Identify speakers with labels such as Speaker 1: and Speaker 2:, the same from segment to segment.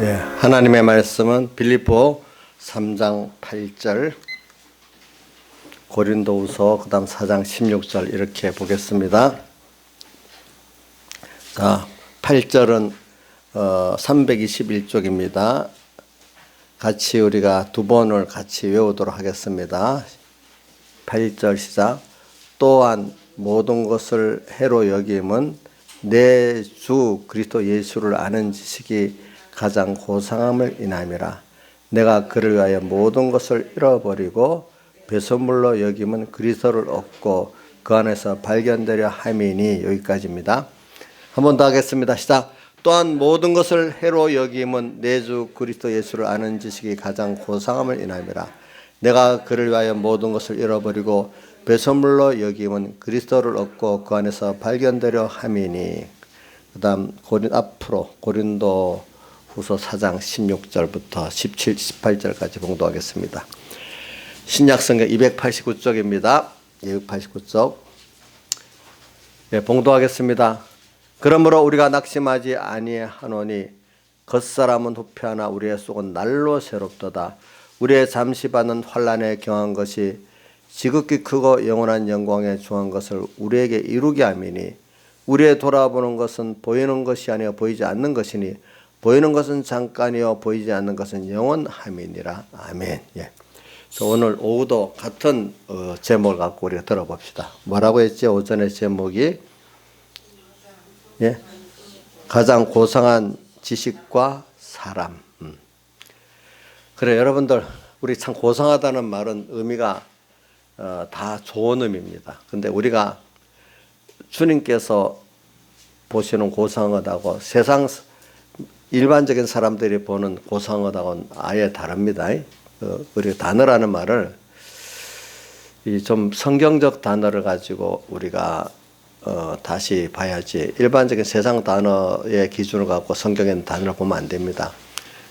Speaker 1: 네, 하나님의 말씀은 빌립보 3장 8절, 고린도후서 그다음 4장 16절 이렇게 보겠습니다. 자, 8절은 321쪽입니다. 같이 우리가 두 번을 같이 외우도록 하겠습니다. 8절 시작. 또한 모든 것을 해로 여김은 내 주 그리스도 예수를 아는 지식이 가장 고상함을 인함이라. 내가 그를 위하여 모든 것을 잃어버리고 배설물로 여김은 그리스도를 얻고 그 안에서 발견되려 함이니. 여기까지입니다. 한 번 더 하겠습니다. 시작. 또한 모든 것을 해로 여김은 내 주 그리스도 예수를 아는 지식이 가장 고상함을 인함이라. 내가 그를 위하여 모든 것을 잃어버리고 배설물로 여김은 그리스도를 얻고 그 안에서 발견되려 함이니. 그 다음 앞으로 고린도 후서 4장 16절부터 17, 18절까지 봉독하겠습니다. 신약성경 289쪽입니다. 289쪽. 네, 봉독하겠습니다. 그러므로 우리가 낙심하지 아니하노니 겉사람은 후패하나 우리의 속은 날로 새롭도다. 우리의 잠시 받는 환난에 경한 것이 지극히 크고 영원한 영광에 중한 것을 우리에게 이루게 함이니. 우리의 돌아보는 것은 보이는 것이 아니요 보이지 않는 것이니 보이는 것은 잠깐이요 보이지 않는 것은 영원함이니라. 아멘. 예. 오늘 오후도 같은 제목을 갖고 우리가 들어봅시다. 뭐라고 했지? 오전에 제목이 가장 고상한 지식과 사람. 그래, 여러분들, 우리 참 고상하다는 말은 의미가 다 좋은 의미입니다. 근데 우리가 주님께서 보시는 고상하다고 세상 일반적인 사람들이 보는 고상하다고는 아예 다릅니다. 우리가 단어라는 말을 좀 성경적 단어를 가지고 우리가 다시 봐야지, 일반적인 세상 단어의 기준을 갖고 성경의 단어를 보면 안 됩니다.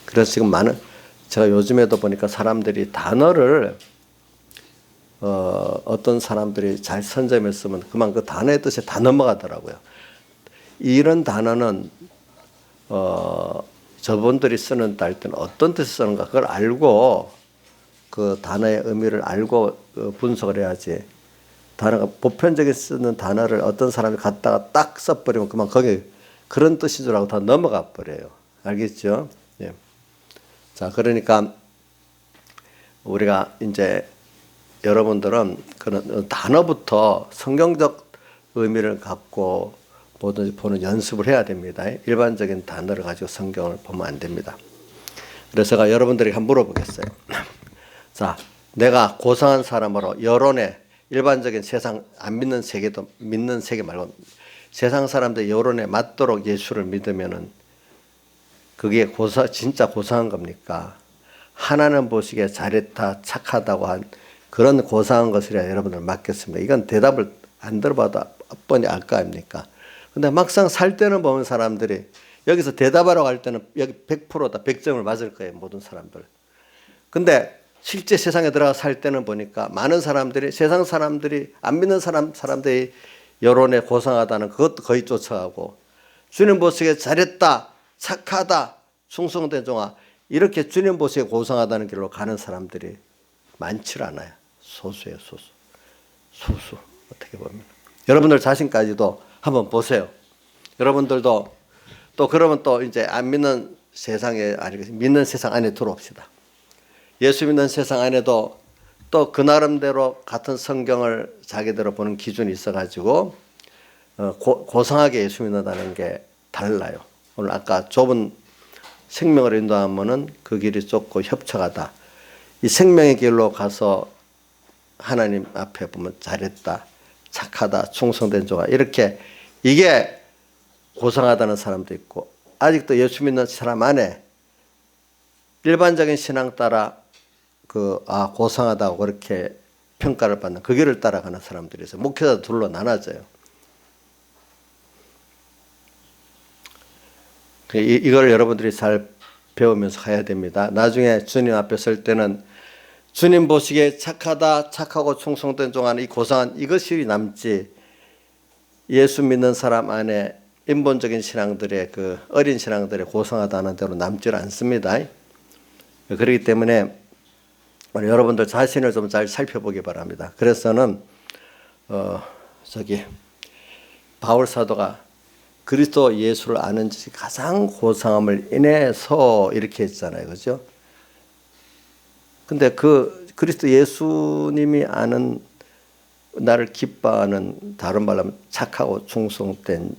Speaker 1: 그래서 지금 제가 요즘에도 보니까 사람들이 단어를 어떤 사람들이 잘 선점했으면 그만 그 단어의 뜻에 다 넘어가더라고요. 이런 단어는 저분들이 쓰는 때는 어떤 뜻을 쓰는가 그걸 알고 그 단어의 의미를 알고 분석을 해야지, 단어가 보편적인 쓰는 단어를 어떤 사람이 갖다가 딱 써버리면 그만 거기 그런 뜻인 줄 알고 다 넘어가 버려요. 알겠죠? 예. 자, 그러니까 우리가 이제 여러분들은 그런 단어부터 성경적 의미를 갖고 보는 연습을 해야 됩니다. 일반적인 단어를 가지고 성경을 보면 안 됩니다. 그래서 제가 여러분들에게 한번 물어보겠어요. 자, 내가 고상한 사람으로 여론에, 일반적인 세상 안 믿는 세계도 믿는 세계 말고 세상 사람들 여론에 맞도록 예수를 믿으면은 그게 진짜 고상한 겁니까? 하나는 보시기에 잘했다, 착하다고 한 그런 고상한 것이라 여러분들 맡겼습니다. 이건 대답을 안 들어봐도 뻔히 알 거 아닙니까? 근데 막상 살 때는 보면 사람들이 여기서 대답하러 갈 때는 여기 100%다, 100점을 맞을 거예요, 모든 사람들. 근데 실제 세상에 들어가 살 때는 보니까 많은 사람들이, 세상 사람들이, 안 믿는 사람들이 여론에 고상하다는 그것도 거의 쫓아가고, 주님 보시기에 잘했다, 착하다, 충성된 종아, 이렇게 주님 보시기에 고상하다는 길로 가는 사람들이 많지 않아요. 소수예요, 소수. 어떻게 보면 여러분들 자신까지도 한번 보세요. 여러분들도 또 그러면 또 이제 안 믿는 세상에, 아니 믿는 세상 안에 들어옵시다. 예수 믿는 세상 안에도 또 그 나름대로 같은 성경을 자기대로 보는 기준이 있어가지고 고상하게 예수 믿는다는 게 달라요. 오늘 아까 좁은 생명을 인도하면은 그 길이 좁고 협착하다. 이 생명의 길로 가서 하나님 앞에 보면 잘했다, 착하다, 충성된 종아, 이렇게 이게 고상하다는 사람도 있고, 아직도 예수 믿는 사람 안에 일반적인 신앙 따라 고상하다고 그렇게 평가를 받는 그 길을 따라가는 사람들이 있어요. 목회자 둘로 나눠져요. 이걸 여러분들이 잘 배우면서 가야 됩니다. 나중에 주님 앞에 설 때는 주님 보시기에 착하다, 착하고 충성된 종아는 이 고상한 이것이 남지, 예수 믿는 사람 안에 인본적인 신앙들의 그 어린 신앙들의 고상하다는 대로 남질 않습니다. 그렇기 때문에 여러분들 자신을 좀 잘 살펴보기 바랍니다. 그래서는 바울 사도가 그리스도 예수를 아는 것이 가장 고상함을 인해서 이렇게 했잖아요, 그렇죠? 근데 그 그리스도 예수님이 아는 나를 기뻐하는, 다른 말로 하면 착하고 충성된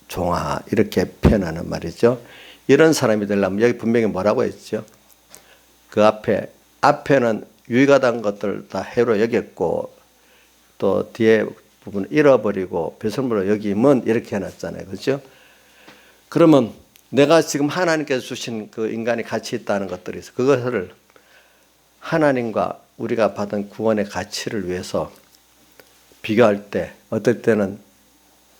Speaker 1: 종아, 이렇게 표현하는 말이죠. 이런 사람이 되려면 여기 분명히 뭐라고 했죠? 그 앞에는 유익하다는 것들 다 해로 여겼고 또 뒤에 부분 잃어버리고 배설물로 여기면 이렇게 해놨잖아요, 그렇죠? 그러면 내가 지금 하나님께서 주신 그 인간이 가치 있다는 것들이 있어. 그것을 하나님과 우리가 받은 구원의 가치를 위해서 비교할 때 어떨 때는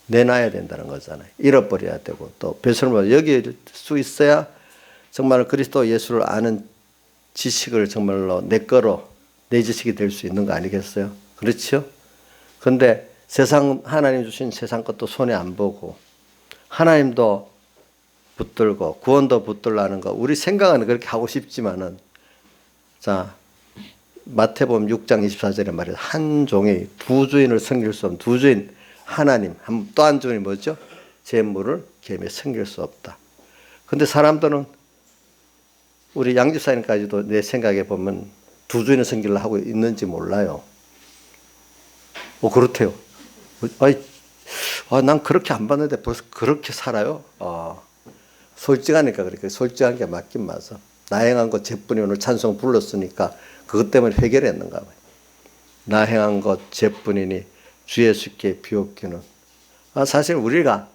Speaker 1: 내놔야 된다는 거잖아요. 잃어버려야 되고 또 배설물로 여길 수 있어야 정말 그리스도 예수를 아는 지식을 정말로 내 거로, 내 지식이 될 수 있는 거 아니겠어요? 그렇죠? 그런데 하나님 주신 세상 것도 손에 안 보고 하나님도 붙들고 구원도 붙들라는 거, 우리 생각은 그렇게 하고 싶지만은, 자, 마태복음 6장 24절에 말해서 한 종이 두 주인을 섬길 수 없는, 두 주인 하나님, 또 한 주인이 뭐죠? 재물을 겸해 섬길 수 없다. 근데 사람들은, 우리 양집사님까지도 내 생각에 보면 두 주인을 섬기려고 하고 있는지 몰라요. 그렇대요. 난 그렇게 안 봤는데 벌써 그렇게 살아요? 솔직하니까 그렇게, 솔직한 게 맞긴 맞아. 나 행한 것 죄뿐이 오늘 찬송 불렀으니까 그것 때문에 해결했는가 봐요. 나 행한 것 죄뿐이니 주 예수께 비옵기는. 사실 우리가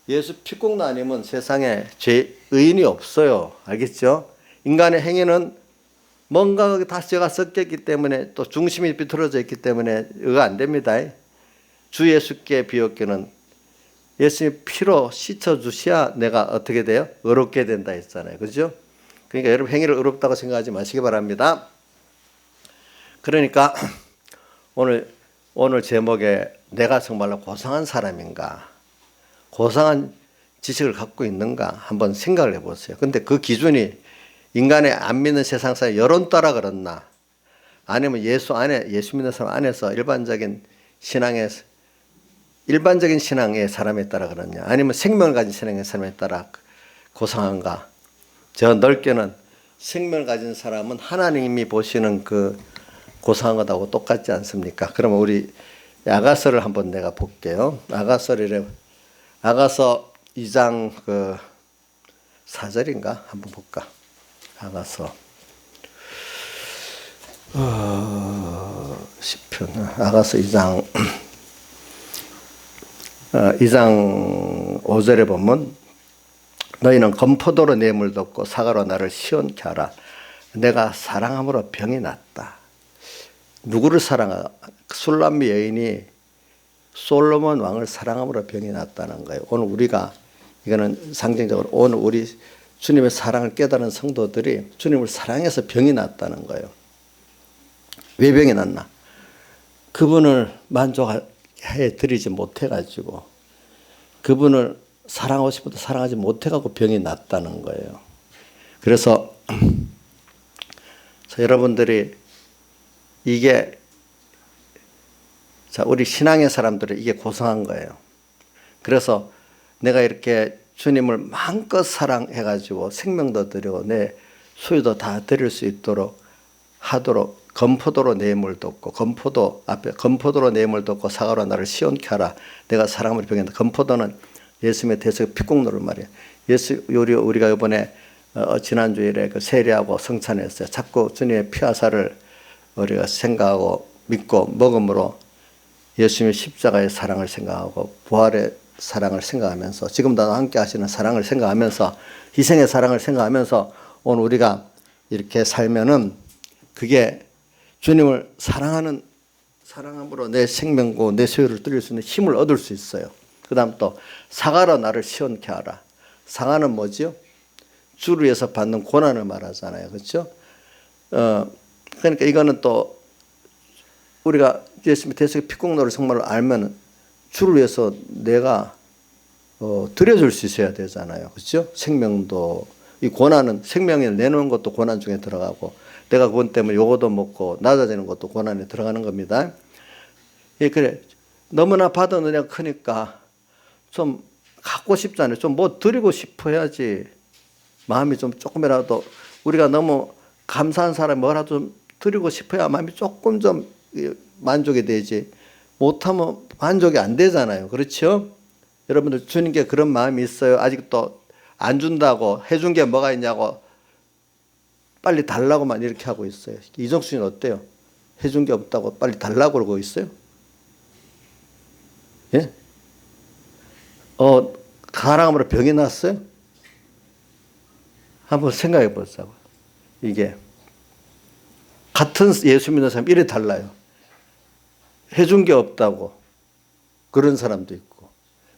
Speaker 1: 예수 피국 아니면 세상에 의인이 없어요. 알겠죠? 인간의 행위는 뭔가 다 죄가 섞였기 때문에, 또 중심이 비틀어져 있기 때문에 의가 안 됩니다. 주 예수께 비옵기는 예수님 피로 씻어주셔야 내가 어떻게 돼요? 의롭게 된다 했잖아요. 그죠? 그러니까 여러분 행위를 의롭다고 생각하지 마시기 바랍니다. 그러니까 오늘 제목에 내가 정말로 고상한 사람인가, 고상한 지식을 갖고 있는가 한번 생각을 해보세요. 근데 그 기준이 인간의 안 믿는 세상 사회 여론 따라 그렇나, 아니면 예수 믿는 사람 안에서 일반적인 신앙의 사람에 따라 그렇냐, 아니면 생명을 가진 신앙의 사람에 따라 고상한가. 저 넓게는 생명을 가진 사람은 하나님이 보시는 그 고상한 것하고 똑같지 않습니까? 그러면 우리 아가서를 한번 내가 볼게요. 아가서 2장 4절인가 한번 볼까? 아가서 시편 아가서 2장 5절에 보면 너희는 검포도로 내 물도 없고 사과로 나를 시원케 하라. 내가 사랑함으로 병이 났다. 누구를 사랑하? 술람미 여인이 솔로몬 왕을 사랑함으로 병이 났다는 거예요. 오늘 우리가, 이거는 상징적으로 오늘 우리 주님의 사랑을 깨달은 성도들이 주님을 사랑해서 병이 났다는 거예요. 왜 병이 났나? 그분을 만족해 드리지 못해가지고, 그분을 사랑하고 싶어도 사랑하지 못해가지고 병이 났다는 거예요. 그래서 여러분들이 이게, 우리 신앙의 사람들은 이게 고상한 거예요. 그래서 내가 이렇게 주님을 마음껏 사랑해가지고 생명도 드리고 내 소유도 다 드릴 수 있도록 하도록, 검포도로 내 물도 없고, 검포도로 내 물도 없고 사과로 나를 시원케 하라. 내가 사랑함으로 병했다. 검포도는 예수님의 대속 피국노를 말이에요. 우리가 이번에 지난주일에 그 세례하고 성찬했어요. 자꾸 주님의 피화살을 우리가 생각하고 믿고 먹음으로 예수님의 십자가의 사랑을 생각하고 부활의 사랑을 생각하면서, 지금 나와 함께 하시는 사랑을 생각하면서, 희생의 사랑을 생각하면서 오늘 우리가 이렇게 살면은 그게 주님을 사랑함으로 내 생명고 내 소유를 드릴 수 있는 힘을 얻을 수 있어요. 그 다음 또 사과로 나를 시원케 하라. 사과는 뭐죠? 주를 위해서 받는 고난을 말하잖아요. 그렇죠? 그러니까 이거는 또 우리가 예수님의 대속의 피국노를 정말로 알면 주를 위해서 내가 드려줄 수 있어야 되잖아요. 그렇죠? 생명도 이 고난은 생명을 내놓은 것도 고난 중에 들어가고 내가 그것 때문에 요거도 먹고 낮아지는 것도 고난에 들어가는 겁니다. 예, 그래. 너무나 받은 은혜가 크니까 좀 갖고 싶잖아요. 좀 뭐 드리고 싶어야지 마음이 좀 조금이라도 우리가 너무 감사한 사람이 뭐라도 좀 드리고 싶어야 마음이 조금 좀 만족이 되지 못하면 만족이 안 되잖아요. 그렇죠? 여러분들 주님께 그런 마음이 있어요? 아직도 안 준다고 해준 게 뭐가 있냐고 빨리 달라고만 이렇게 하고 있어요. 이정수는 어때요? 해준 게 없다고 빨리 달라고 그러고 있어요? 예? 가랑으로 병이 났어요? 한번 생각해 보자고. 이게 같은 예수 믿는 사람 이래 달라요. 해준 게 없다고 그런 사람도 있고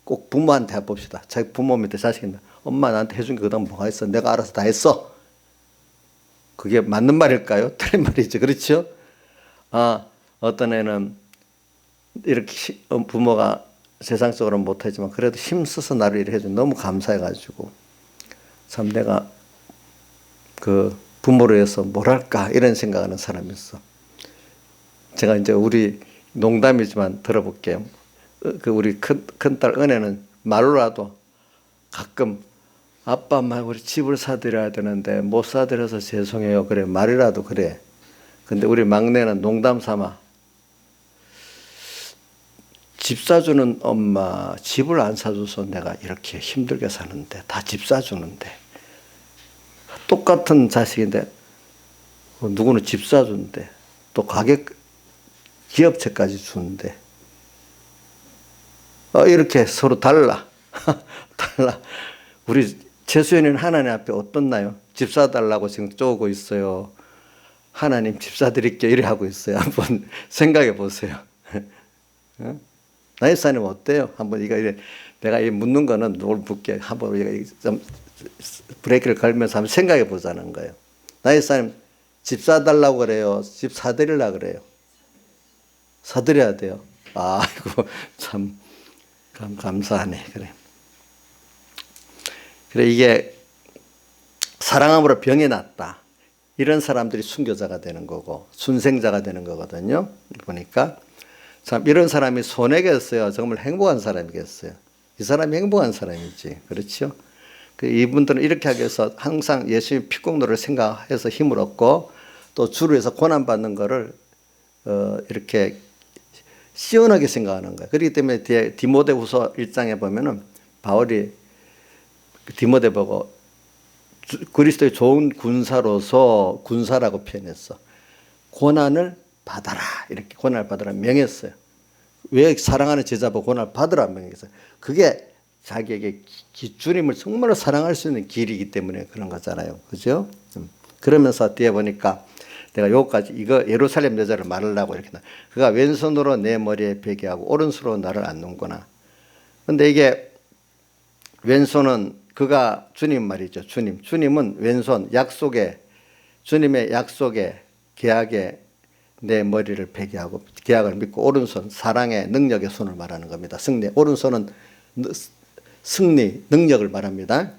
Speaker 1: 꼭 부모한테 해봅시다. 자기 부모 밑에 자식인데 엄마 나한테 해준 게 그다음 뭐가 있어? 내가 알아서 다 했어. 그게 맞는 말일까요? 틀린 말이죠. 그렇죠? 어떤 애는 이렇게 부모가 세상적으로 못하지만 그래도 힘써서 나를 이렇게 해줘 너무 감사해가지고 참 내가 그 부모로해서 뭐랄까 이런 생각하는 사람이 있어. 제가 이제 우리 농담이지만 들어볼게요. 그 우리 큰딸 은혜는 말로라도 가끔 아빠 엄마 우리 집을 사드려야 되는데 못 사드려서 죄송해요. 그래 말이라도 그래. 근데 우리 막내는 농담 삼아 집 사주는 엄마 집을 안 사줘서 내가 이렇게 힘들게 사는데 다 집 사주는데 똑같은 자식인데 누구는 집 사주는데 또 가격 기업체까지 주는데 이렇게 서로 달라. 달라. 우리 최수연이는 하나님 앞에 어떻나요? 집 사달라고 지금 쪼고 있어요. 하나님 집 사드릴게요. 이래 하고 있어요. 한번 생각해 보세요. 나이사님 어때요? 한번 내가 묻는 거는 누굴 묻게 한번 우리가 좀 브레이크를 걸면서 한번 생각해 보자는 거예요. 나이사님 집 사달라고 그래요? 집 사드리려고 그래요? 사드려야 돼요. 아이고 참 감사하네. 그래 이게 사랑함으로 병이 났다. 이런 사람들이 순교자가 되는 거고 순생자가 되는 거거든요. 보니까 참 이런 사람이 손해겠어요? 정말 행복한 사람이겠어요? 이 사람이 행복한 사람이지. 그렇죠? 이분들은 이렇게 하기 위해서 항상 예수님 피공로를 생각해서 힘을 얻고 또 주를 위해서 고난받는 거를 이렇게 시원하게 생각하는 거예요. 그렇기 때문에 뒤에 디모데후서 1장에 보면은 바울이 디모데 보고 그리스도의 좋은 군사로서 군사라고 표현했어. 고난을 받아라. 이렇게 고난을 받아라 명했어요. 왜 사랑하는 제자 보고 고난을 받으라 명했어요. 그게 자기에게 주님을 정말로 사랑할 수 있는 길이기 때문에 그런 거잖아요. 그죠? 그러면서 뒤에 보니까 내가 요까지 이거 예루살렘 여자를 말하려고 이렇게 그가 왼손으로 내 머리에 베게 하고 오른손으로 나를 안는구나. 근데 이게 왼손은 그가 주님 말이죠. 주님은 왼손 약속에 주님의 약속에 계약에 내 머리를 베게 하고 계약을 믿고 오른손 사랑의 능력의 손을 말하는 겁니다. 승리. 오른손은 승리 능력을 말합니다.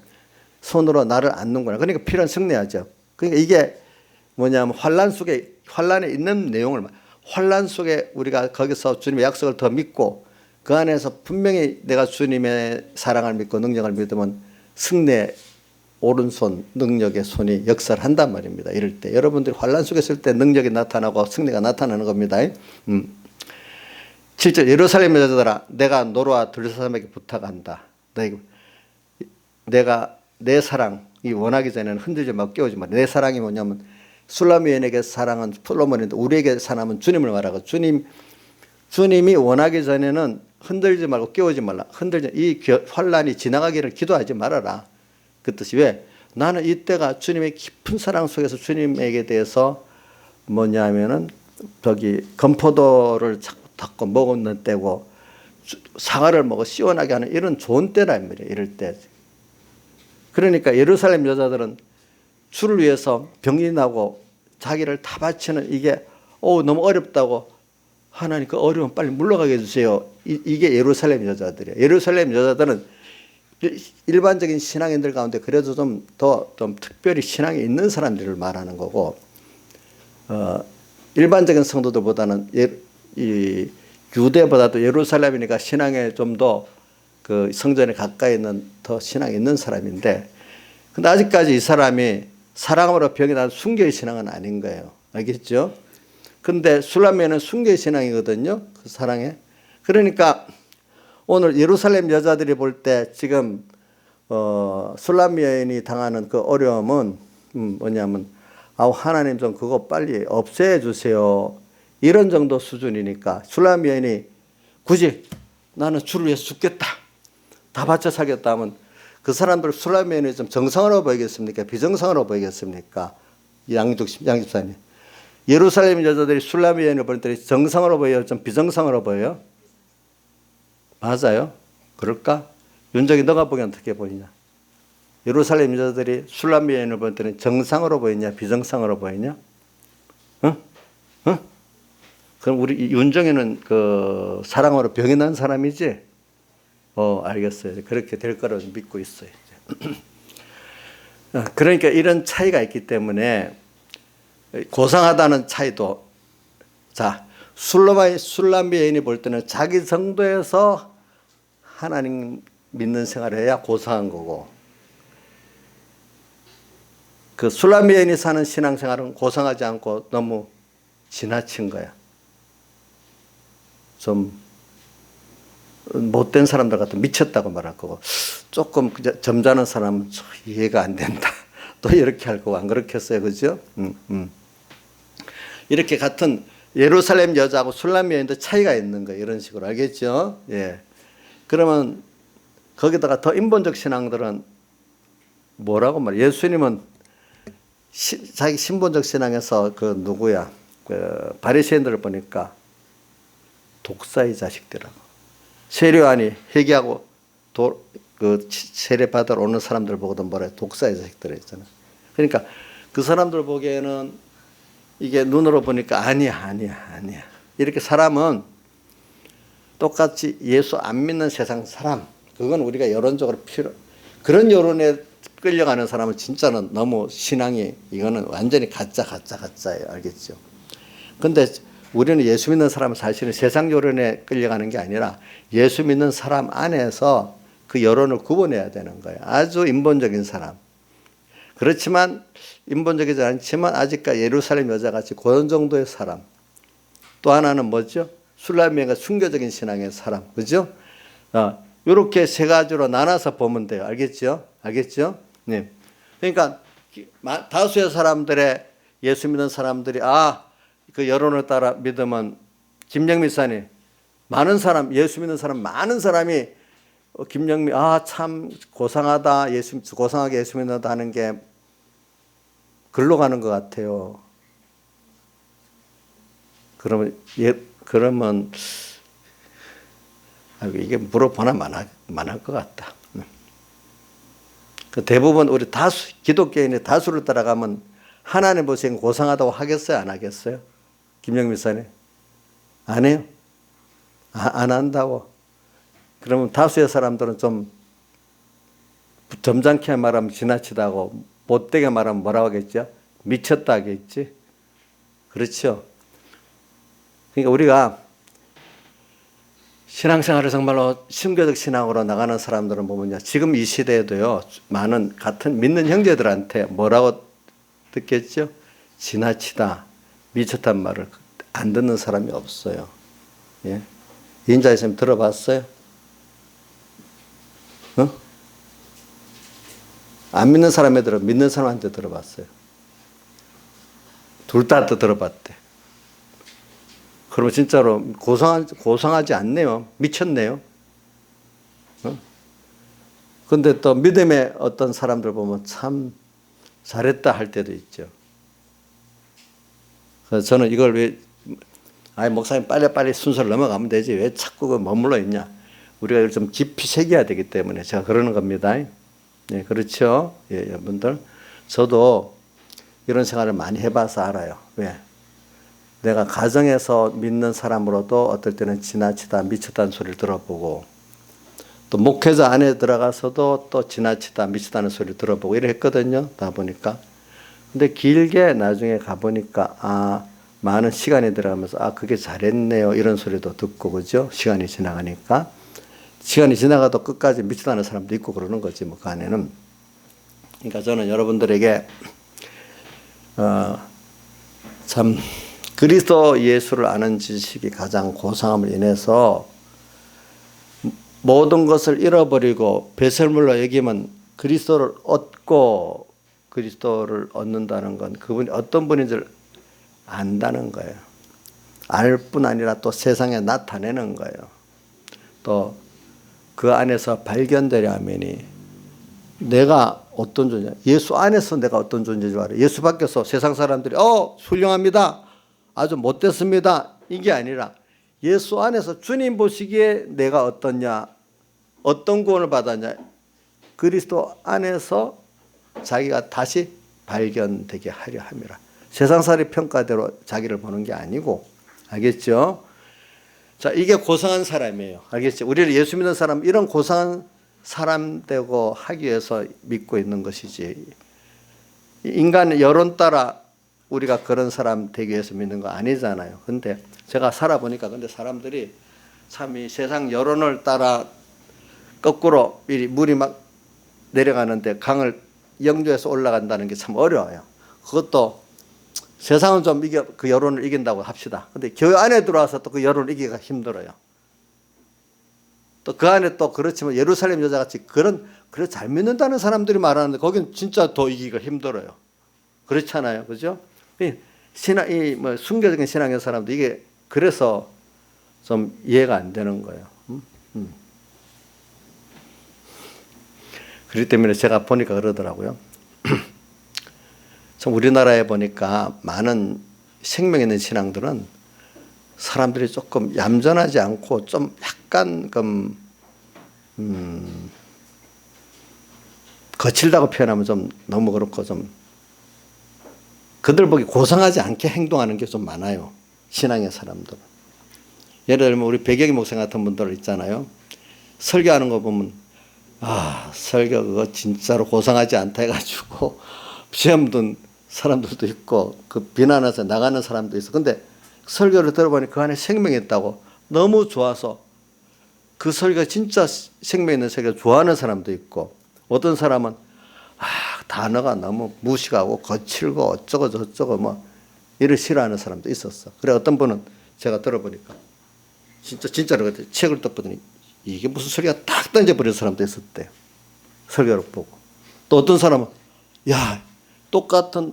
Speaker 1: 손으로 나를 안는구나. 그러니까 필요한 승리하죠. 그러니까 이게 뭐냐면 환란에 있는 내용을 환란 속에 우리가 거기서 주님의 약속을 더 믿고 그 안에서 분명히 내가 주님의 사랑을 믿고 능력을 믿으면 승리의 오른손 능력의 손이 역사를 한단 말입니다. 이럴 때 여러분들이 환란 속에 있을 때 능력이 나타나고 승리가 나타나는 겁니다. 7절 예루살렘 여자들아 내가 너와 들사람에게 부탁한다. 내가 내 사랑이 원하기 전에는 흔들지 말고 깨우지 마라. 내 사랑이 뭐냐면 술라미인에게 사랑은 솔로몬인데 우리에게 사랑은 주님을 말하고 주님이 원하기 전에는 흔들지 말고 깨우지 말라. 이 환란이 지나가기를 기도하지 말아라. 그 뜻이 왜? 나는 이때가 주님의 깊은 사랑 속에서 주님에게 대해서 뭐냐면은 건포도를 닦고 먹는 때고 사과를 먹어 시원하게 하는 이런 좋은 때란 말이에요. 이럴 때. 그러니까 예루살렘 여자들은 주를 위해서 병이 나고 자기를 다 바치는 이게 너무 어렵다고 하나님 그 어려움 빨리 물러가게 해주세요. 이게 예루살렘 여자들이에요. 예루살렘 여자들은 일반적인 신앙인들 가운데 그래도 좀 특별히 신앙이 있는 사람들을 말하는 거고, 일반적인 성도들보다는 이 유대보다도 예루살렘이니까 신앙에 좀 더 그 성전에 가까이 있는 더 신앙이 있는 사람인데, 근데 아직까지 이 사람이 사랑으로 병이 순교의 신앙은 아닌 거예요. 알겠죠? 근데 술람미에는 순교의 신앙이거든요. 그 사랑에. 그러니까 오늘 예루살렘 여자들이 볼 때 지금 술람 여인이 당하는 그 어려움은 뭐냐면, 하나님 좀 그거 빨리 없애 주세요, 이런 정도 수준이니까, 술람 여인이 굳이 나는 주를 위해서 죽겠다, 다 바쳐 살겠다 하면 그 사람들 술람 여인이 좀 정상으로 보이겠습니까? 비정상으로 보이겠습니까? 양집사님, 예루살렘 여자들이 술람 여인을 볼 때 정상으로 보여요, 좀 비정상으로 보여요? 맞아요? 그럴까? 윤정이 너가 보기엔 어떻게 보이냐? 예루살렘 여자들이 술람 여인을 볼 때는 정상으로 보이냐, 비정상으로 보이냐? 그럼 우리 윤정이는 그 사랑으로 병이 난 사람이지? 알겠어요. 그렇게 될 거라고 믿고 있어요. 그러니까 이런 차이가 있기 때문에 고상하다는 차이도, 자, 술람 여인이 볼 때는 자기 정도에서 하나님 믿는 생활을 해야 고상한 거고, 그 술람 여인이 사는 신앙생활은 고상하지 않고 너무 지나친 거야. 좀 못된 사람들 같은 미쳤다고 말할 거고, 조금 점잖은 사람은 이해가 안 된다, 또 이렇게 할 거고, 안 그렇겠어요? 그죠? 이렇게 같은 예루살렘 여자하고 술람 여인도 차이가 있는 거예요. 이런 식으로. 알겠죠? 예. 그러면 거기다가 더 인본적 신앙들은 뭐라고 말해? 예수님은 자기 신본적 신앙에서 그 누구야? 그 바리새인들을 보니까 독사의 자식들하고, 세례요한이 회개하고 그 세례 받으러 오는 사람들 보고도 뭐래? 독사의 자식들 했잖아. 그러니까 그 사람들 보기에는 이게 눈으로 보니까 아니야. 이렇게 사람은 똑같이 예수 안 믿는 세상 사람, 그건 우리가 여론적으로 그런 여론에 끌려가는 사람은 진짜는 너무 신앙이, 이거는 완전히 가짜예요. 알겠죠? 근데 우리는 예수 믿는 사람은 사실은 세상 여론에 끌려가는 게 아니라 예수 믿는 사람 안에서 그 여론을 구분해야 되는 거예요. 아주 인본적인 사람. 그렇지만 인본적이지 않지만 아직까지 예루살렘 여자같이 그런 정도의 사람. 또 하나는 뭐죠? 술람미가 순교적인 신앙의 사람. 그죠? 이렇게 세 가지로 나눠서 보면 돼요. 알겠죠? 네. 그러니까 다수의 사람들의, 예수 믿는 사람들이 그 여론을 따라 믿으면, 김영미 사님, 많은 사람, 예수 믿는 사람 많은 사람이 김영미 참 고상하다, 고상하게 예수 믿는다 하는 게 글로 가는 것 같아요. 그러면 이게 물어보나 만할 것 같다. 대부분 우리 기독교인의 다수를 따라가면 하나님 보시기엔 고상하다고 하겠어요, 안 하겠어요? 김영미 사님, 안 해요? 안 한다고? 그러면 다수의 사람들은 좀 점잖게 말하면 지나치다고, 못되게 말하면 뭐라고 하겠죠? 미쳤다 하겠지? 그렇죠? 그러니까 우리가 신앙생활을 정말로 순교적 신앙으로 나가는 사람들은 보면요, 지금 이 시대에도요, 많은 같은 믿는 형제들한테 뭐라고 듣겠죠? 지나치다, 미쳤단 말을 안 듣는 사람이 없어요. 예? 인자 선생님 들어봤어요? 안 믿는 사람에 믿는 사람한테 들어봤어요. 둘 다 들어봤대. 그러면 진짜로 고상하지 않네요. 미쳤네요. 근데 또 믿음의 어떤 사람들 보면 참 잘했다 할 때도 있죠. 그래서 저는 이걸 목사님 빨리 순서를 넘어가면 되지, 왜 자꾸 머물러 있냐. 우리가 이걸 좀 깊이 새겨야 되기 때문에 제가 그러는 겁니다. 네, 그렇죠. 예, 여러분들. 저도 이런 생활을 많이 해봐서 알아요. 왜? 내가 가정에서 믿는 사람으로도 어떨 때는 지나치다, 미쳤다는 소리를 들어보고, 또 목회자 안에 들어가서도 또 지나치다 미치다는 소리 들어보고 이래 했거든요. 다 보니까. 근데 길게 나중에 가보니까 많은 시간이 들어가면서 그게 잘했네요 이런 소리도 듣고, 그죠? 시간이 지나가니까. 시간이 지나가도 끝까지 미치다는 사람도 있고 그러는 거지 뭐 그 안에는. 그러니까 저는 여러분들에게 참 그리스도 예수를 아는 지식이 가장 고상함을 인해서 모든 것을 잃어버리고 배설물로 여기면 그리스도를 얻고 그리스도를 얻는다는 건 그분이 어떤 분인지를 안다는 거예요. 알 뿐 아니라 또 세상에 나타내는 거예요. 또 그 안에서 발견되려면이 내가 어떤 존재, 예수 안에서 내가 어떤 존재인 줄 알아요. 예수 밖에서 세상 사람들이 훌륭합니다, 아주 못됐습니다, 이게 아니라 예수 안에서 주님 보시기에 내가 어떻냐, 어떤 구원을 받았냐, 그리스도 안에서 자기가 다시 발견되게 하려 함이라. 세상 사람의 평가대로 자기를 보는 게 아니고, 알겠죠? 자, 이게 고상한 사람이에요. 알겠죠? 우리를 예수 믿는 사람, 이런 고상한 사람 되고 하기 위해서 믿고 있는 것이지, 인간 여론 따라 우리가 그런 사람 되기 위해서 믿는 거 아니잖아요. 근데 제가 살아보니까 근데 사람들이 참 이 세상 여론을 따라 거꾸로 물이 막 내려가는데 강을 영조해서 올라간다는 게 참 어려워요. 그것도 세상은 좀 그 여론을 이긴다고 합시다. 근데 교회 안에 들어와서 또 그 여론을 이기기가 힘들어요. 또 그 안에 또 그렇지만 예루살렘 여자같이 그래 잘 믿는다는 사람들이 말하는데 거긴 진짜 더 이기기가 힘들어요. 그렇잖아요. 그죠? 순교적인 신앙의 사람도 이게 그래서 좀 이해가 안 되는 거예요. 그렇기 때문에 제가 보니까 그러더라고요. 참 우리나라에 보니까 많은 생명 있는 신앙들은 사람들이 조금 얌전하지 않고 좀 약간 거칠다고 표현하면 좀 너무 그렇고 좀 그들 보기 고상하지 않게 행동하는 게 좀 많아요. 신앙의 사람들은. 예를 들면 우리 백영희 목사 같은 분들 있잖아요. 설교하는 거 보면 설교 그거 진짜로 고상하지 않다 해가지고 시험 든 사람들도 있고 그 비난해서 나가는 사람도 있어. 근데 설교를 들어보니 그 안에 생명이 있다고 너무 좋아서 그 설교가 진짜 생명 있는 설교를 좋아하는 사람도 있고, 어떤 사람은 단어가 너무 무식하고 거칠고 어쩌고 저쩌고 뭐 이를 싫어하는 사람도 있었어. 그래 어떤 분은 제가 들어보니까 진짜로 책을 떴더니 이게 무슨 소리가 딱 던져버린 사람도 있었대요. 설교를 보고. 또 어떤 사람은 똑같은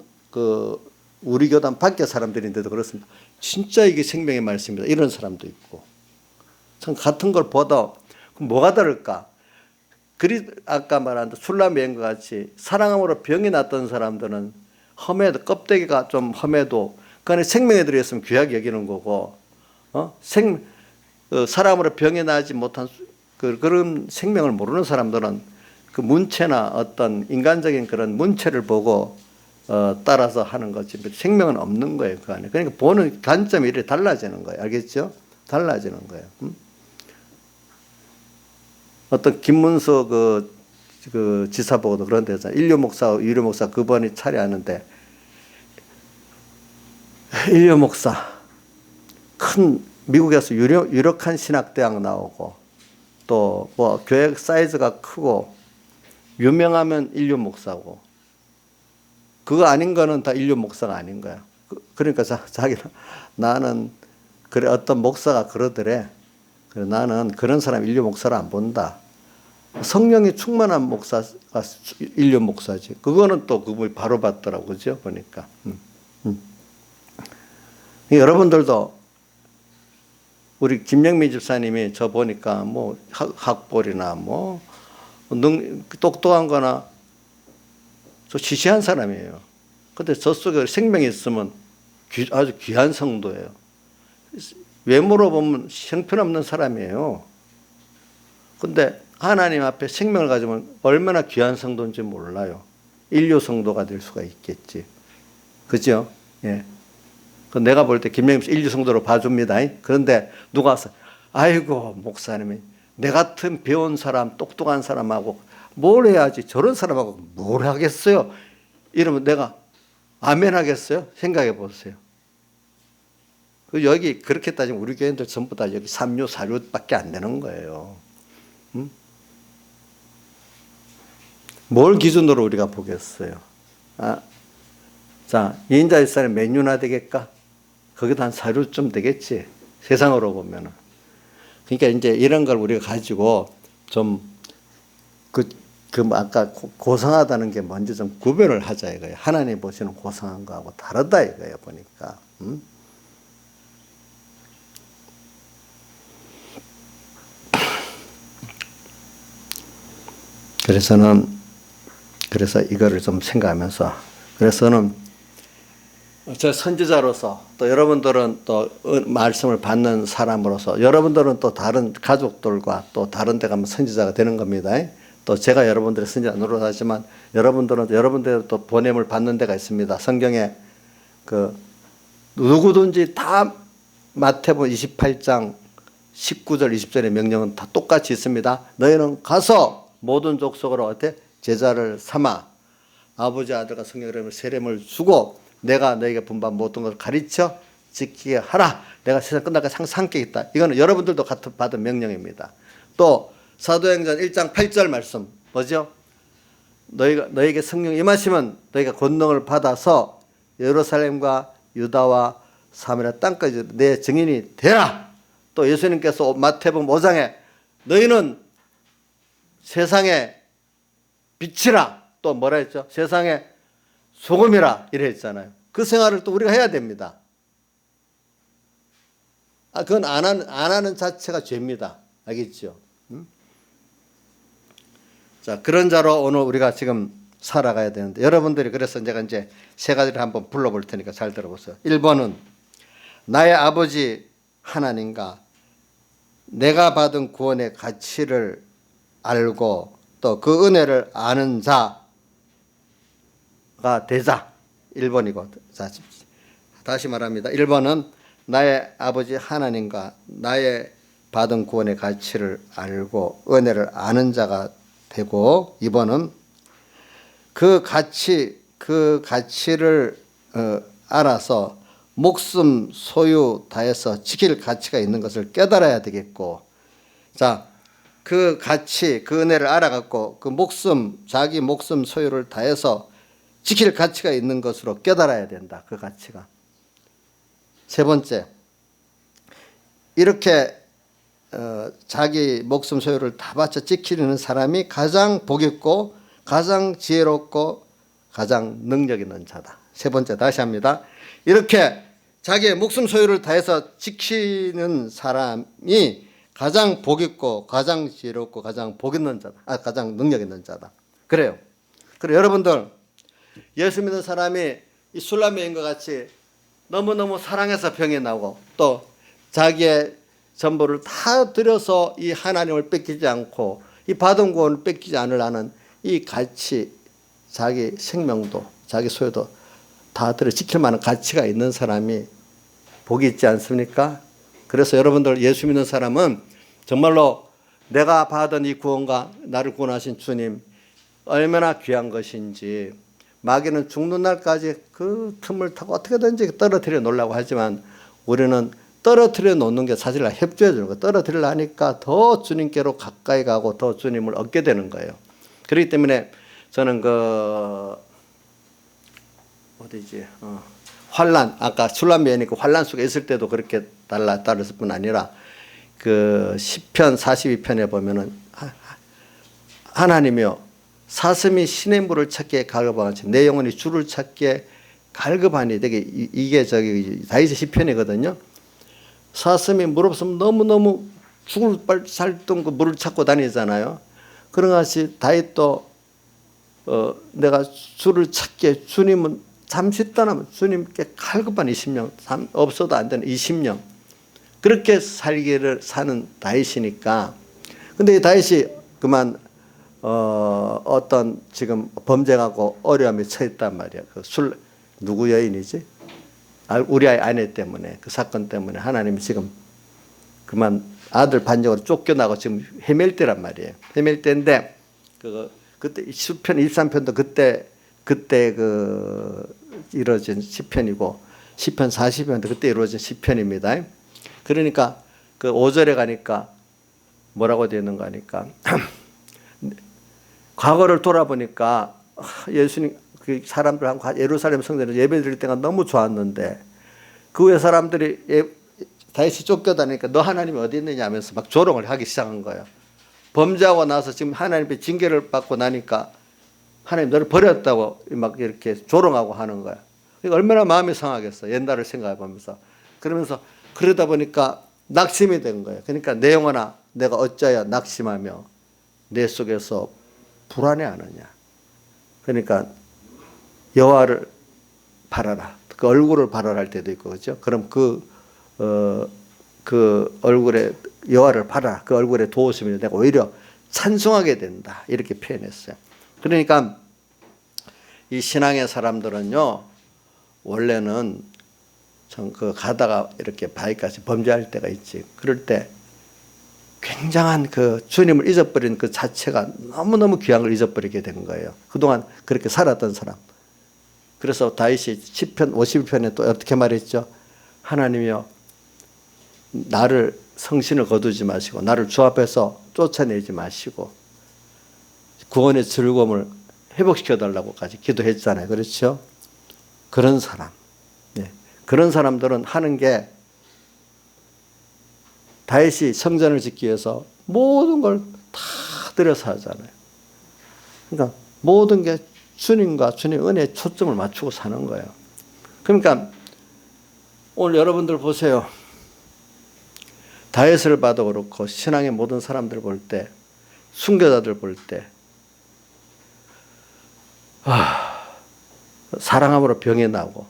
Speaker 1: 우리 교단 밖의 사람들인데도 그렇습니다. 진짜 이게 생명의 말씀입니다. 이런 사람도 있고. 참 같은 걸 보다 뭐가 다를까? 아까 말한 술람 여행과 같이 사랑함으로 병이 났던 사람들은 험해도 껍데기가 좀 험해도 그 안에 생명이 들어있으면 귀하게 여기는 거고, 사랑함으로 병이 나지 못한 그런 생명을 모르는 사람들은 그 문체나 어떤 인간적인 그런 문체를 보고 따라서 하는 거지 생명은 없는 거예요 그 안에. 그러니까 보는 관점이 이렇게 달라지는 거예요. 알겠죠? 달라지는 거예요. 어떤 김문수 그 지사 보고도 그런 데잖아요. 인류 목사, 유료 목사 그분이 차례하는데 인류 목사 큰 미국에서 유력한 신학대학 나오고 또 뭐 교회 사이즈가 크고 유명하면 인류 목사고 그거 아닌 거는 다 인류 목사가 아닌 거야. 그러니까 자기는 나는 그래 어떤 목사가 그러더래. 그래 나는 그런 사람 인류 목사를 안 본다. 성령이 충만한 목사가 인류 목사지. 그거는 또 그분이 바로 받더라고 그죠 보니까. 여러분들도 우리 김영민 집사님이 저 보니까 뭐 학벌이나 뭐 똑똑한 거나 저 시시한 사람이에요. 근데 저 속에 생명이 있으면 아주 귀한 성도예요. 외모로 보면 형편없는 사람이에요. 근데 하나님 앞에 생명을 가지면 얼마나 귀한 성도인지 몰라요. 인류 성도가 될 수가 있겠지. 그죠? 예. 내가 볼 때 김영민 씨 인류 성도로 봐줍니다. 그런데 누가 와서 아이고 목사님이 내 같은 배운 사람, 똑똑한 사람하고 뭘 해야지 저런 사람하고 뭘 하겠어요? 이러면 내가 아멘 하겠어요? 생각해 보세요. 여기 그렇게 따지면 우리 교인들 전부 다 여기 3류, 4류밖에 안 되는 거예요. 응? 뭘 기준으로 우리가 보겠어요? 자, 2인자 1사는 몇 류나 되겠까? 거기도 한 4류쯤 되겠지. 세상으로 보면은. 그러니까 이제 이런 걸 우리가 가지고 좀 아까 고상하다는 게 먼저 좀 구별을 하자 이거예요. 하나님 보시는 고상한 거하고 다르다 이거예요, 보니까. 그래서 이거를 좀 생각하면서, 그래서는 저 선지자로서 또 여러분들은 또 말씀을 받는 사람으로서 여러분들은 또 다른 가족들과 또 다른 데 가면 선지자가 되는 겁니다. 또 제가 여러분들의 선지자 노릇하지만 여러분들은 여러분들 또 보냄을 받는 데가 있습니다. 성경에 누구든지 다 마태복음 28장 19절 20절의 명령은 다 똑같이 있습니다. 너희는 가서 모든 족속으로 어때? 제자를 삼아 아버지 아들과 성령의 이름으로 세례를 주고 내가 너희에게 분반 모든 것을 가르쳐 지키게 하라. 내가 세상 끝날까지 항상 함께 있다. 이거는 여러분들도 같은 받은 명령입니다. 또 사도행전 1장 8절 말씀 뭐죠? 너희에게 성령 임하시면 너희가 권능을 받아서 예루살렘과 유다와 사마리아 땅까지 내 증인이 되라. 또 예수님께서 마태복음 5장에 너희는 세상의 빛이라. 또 뭐라 했죠? 세상의 소금이라 이래 했잖아요. 그 생활을 또 우리가 해야 됩니다. 그건 안 하는 자체가 죄입니다. 알겠죠? 자, 그런 자로 오늘 우리가 지금 살아가야 되는데 여러분들이 그래서 제가 이제 세 가지를 한번 불러볼 테니까 잘 들어보세요. 1번은 나의 아버지 하나님과 내가 받은 구원의 가치를 알고 또 그 은혜를 아는 자가 되자. 1번이고. 자, 다시 말합니다. 1번은 나의 아버지 하나님과 나의 받은 구원의 가치를 알고 은혜를 아는 자가 되고 2번은 그 가치를 알아서 목숨 소유 다해서 지킬 가치가 있는 것을 깨달아야 되겠고 자, 그 가치, 그 은혜를 알아갖고 그 자기 목숨 소유를 다해서 지킬 가치가 있는 것으로 깨달아야 된다. 그 가치가. 세 번째, 이렇게 자기 목숨 소유를 다 바쳐 지키는 사람이 가장 복있고 가장 지혜롭고 가장 능력 있는 자다. 세 번째 다시 합니다. 이렇게 자기의 목숨 소유를 다해서 지키는 사람이 가장 복있고 가장 지혜롭고 가장 복있는 자다. 가장 능력 있는 자다. 그래요. 그리고 여러분들 예수 믿는 사람이 이 술람 여인과 같이 너무너무 사랑해서 병이 나고 또 자기의 전부를 다 들여서 이 하나님을 뺏기지 않고 이 받은 구원을 뺏기지 않으려는 이 가치, 자기 생명도 자기 소유도 다 들여 지킬 만한 가치가 있는 사람이 복이 있지 않습니까? 그래서 여러분들 예수 믿는 사람은 정말로 내가 받은 이 구원과 나를 구원하신 주님 얼마나 귀한 것인지 마귀는 죽는 날까지 그 틈을 타고 어떻게든지 떨어뜨려 놓으려고 하지만 우리는 떨어뜨려 놓는 게 사실 협조해 주는 거예요. 떨어뜨리려 하니까 더 주님께로 가까이 가고 더 주님을 얻게 되는 거예요. 그렇기 때문에 저는 환란, 아까 술람 여인이 그 환란 속에 있을 때도 그렇게 따랐을 뿐 아니라 그 시편 42편에 보면은 하나님이여 사슴이 신의 물을 찾기에 갈급하지 내 영혼이 주를 찾기에 갈급하니 되게 이게 다윗의 시편이거든요. 사슴이 물 없으면 너무너무 죽을 살던 그 물을 찾고 다니잖아요. 그런 것이 다윗도 내가 주를 찾기에 주님은 잠시 떠나면 주님께 갈급한 20년 없어도 안 되는 20년 그렇게 살기를 사는 다윗이니까 근데 이 다윗이 그만 어떤 지금 범죄하고 어려움에 처했단 말이야. 누구 여인이지? 우리 아내 때문에 그 사건 때문에 하나님이 지금 그만 아들 반역으로 쫓겨나고 지금 헤맬 때란 말이에요. 헤맬 때인데 그때 시편 23편도 그때 이루어진 시편이고 시편 40편도 그때 이루어진 시편입니다. 그러니까 그 5절에 가니까 뭐라고 되어 있는가 하니까 과거를 돌아보니까 예수님 그 사람들하고 예루살렘 성전에 예배 드릴 때가 너무 좋았는데 그 후에 사람들이 다시 쫓겨다니니까 너 하나님이 어디 있느냐 하면서 막 조롱을 하기 시작한 거예요. 범죄하고 나서 지금 하나님의 징계를 받고 나니까 하나님 너를 버렸다고 막 이렇게 조롱하고 하는 거야. 그러니까 얼마나 마음이 상하겠어. 옛날을 생각해 보면서. 그러면서 그러다 보니까 낙심이 된 거예요. 그러니까 내 영혼아 내가 어찌하여 낙심하며 내 속에서 불안해하느냐. 그러니까 여호와를 바라라. 그 얼굴을 바라라 할 때도 있고 그렇죠. 그럼 그 얼굴에 여호와를 바라라. 그 얼굴에 도우심을 내가 오히려 찬송하게 된다. 이렇게 표현했어요. 그러니까 이 신앙의 사람들은요. 원래는 그 가다가 이렇게 바위까지 범죄할 때가 있지. 그럴 때 굉장한 그 주님을 잊어버린 그 자체가 너무너무 귀한 걸 잊어버리게 된 거예요. 그동안 그렇게 살았던 사람. 그래서 다윗이 시편 51편에 또 어떻게 말했죠? 하나님이여 나를 성신을 거두지 마시고 나를 주 앞에서 쫓아내지 마시고 구원의 즐거움을 회복시켜 달라고까지 기도했잖아요. 그렇죠? 그런 사람. 네. 그런 사람들은 하는 게 다윗이 성전을 짓기 위해서 모든 걸 다 들여서 하잖아요. 그러니까 모든 게 주님과 주님 은혜에 초점을 맞추고 사는 거예요. 그러니까 오늘 여러분들 보세요. 다윗을 봐도 그렇고 신앙의 모든 사람들 볼 때 순교자들 볼 때 사랑함으로 병이 나고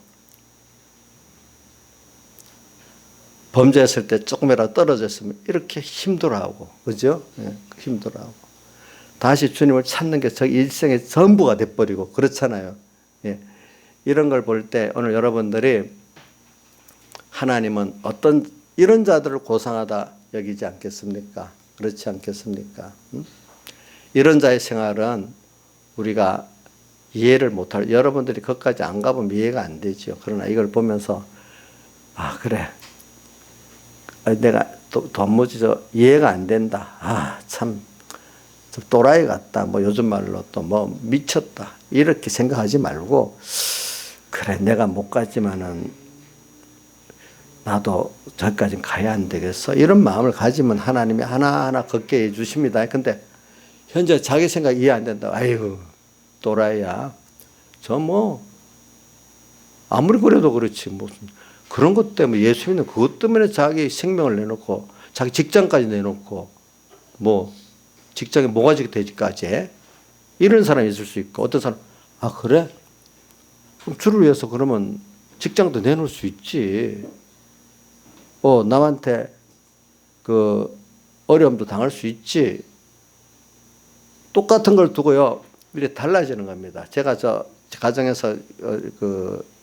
Speaker 1: 범죄했을 때 조금이라도 떨어졌으면 이렇게 힘들어하고 그죠? 예, 힘들어하고 다시 주님을 찾는 게 저 일생의 전부가 돼버리고 그렇잖아요. 예, 이런 걸 볼 때 오늘 여러분들이 하나님은 어떤 이런 자들을 고상하다 여기지 않겠습니까? 그렇지 않겠습니까? 이런 자의 생활은 우리가 이해를 못할 여러분들이 거기까지 안 가보면 이해가 안 되죠. 그러나 이걸 보면서 그래 내가 도무지 이해가 안 된다. 참 또라이 같다. 뭐 요즘 말로 또 뭐 미쳤다. 이렇게 생각하지 말고 그래 내가 못 가지만은 나도 저기까지는 가야 안 되겠어. 이런 마음을 가지면 하나님이 하나하나 걷게 해 주십니다. 근데 현재 자기 생각 이해 안 된다. 아이고 또라이야. 저 뭐 아무리 그래도 그렇지 무슨 그런 것 때문에 예수 믿는 그것 때문에 자기 생명을 내놓고 자기 직장까지 내놓고 뭐 직장에 모가지 되기까지 이런 사람이 있을 수 있고 어떤 사람 그래? 그럼 주를 위해서 그러면 직장도 내놓을 수 있지. 남한테 그 어려움도 당할 수 있지. 똑같은 걸 두고요. 이렇게 달라지는 겁니다. 제가 저 가정에서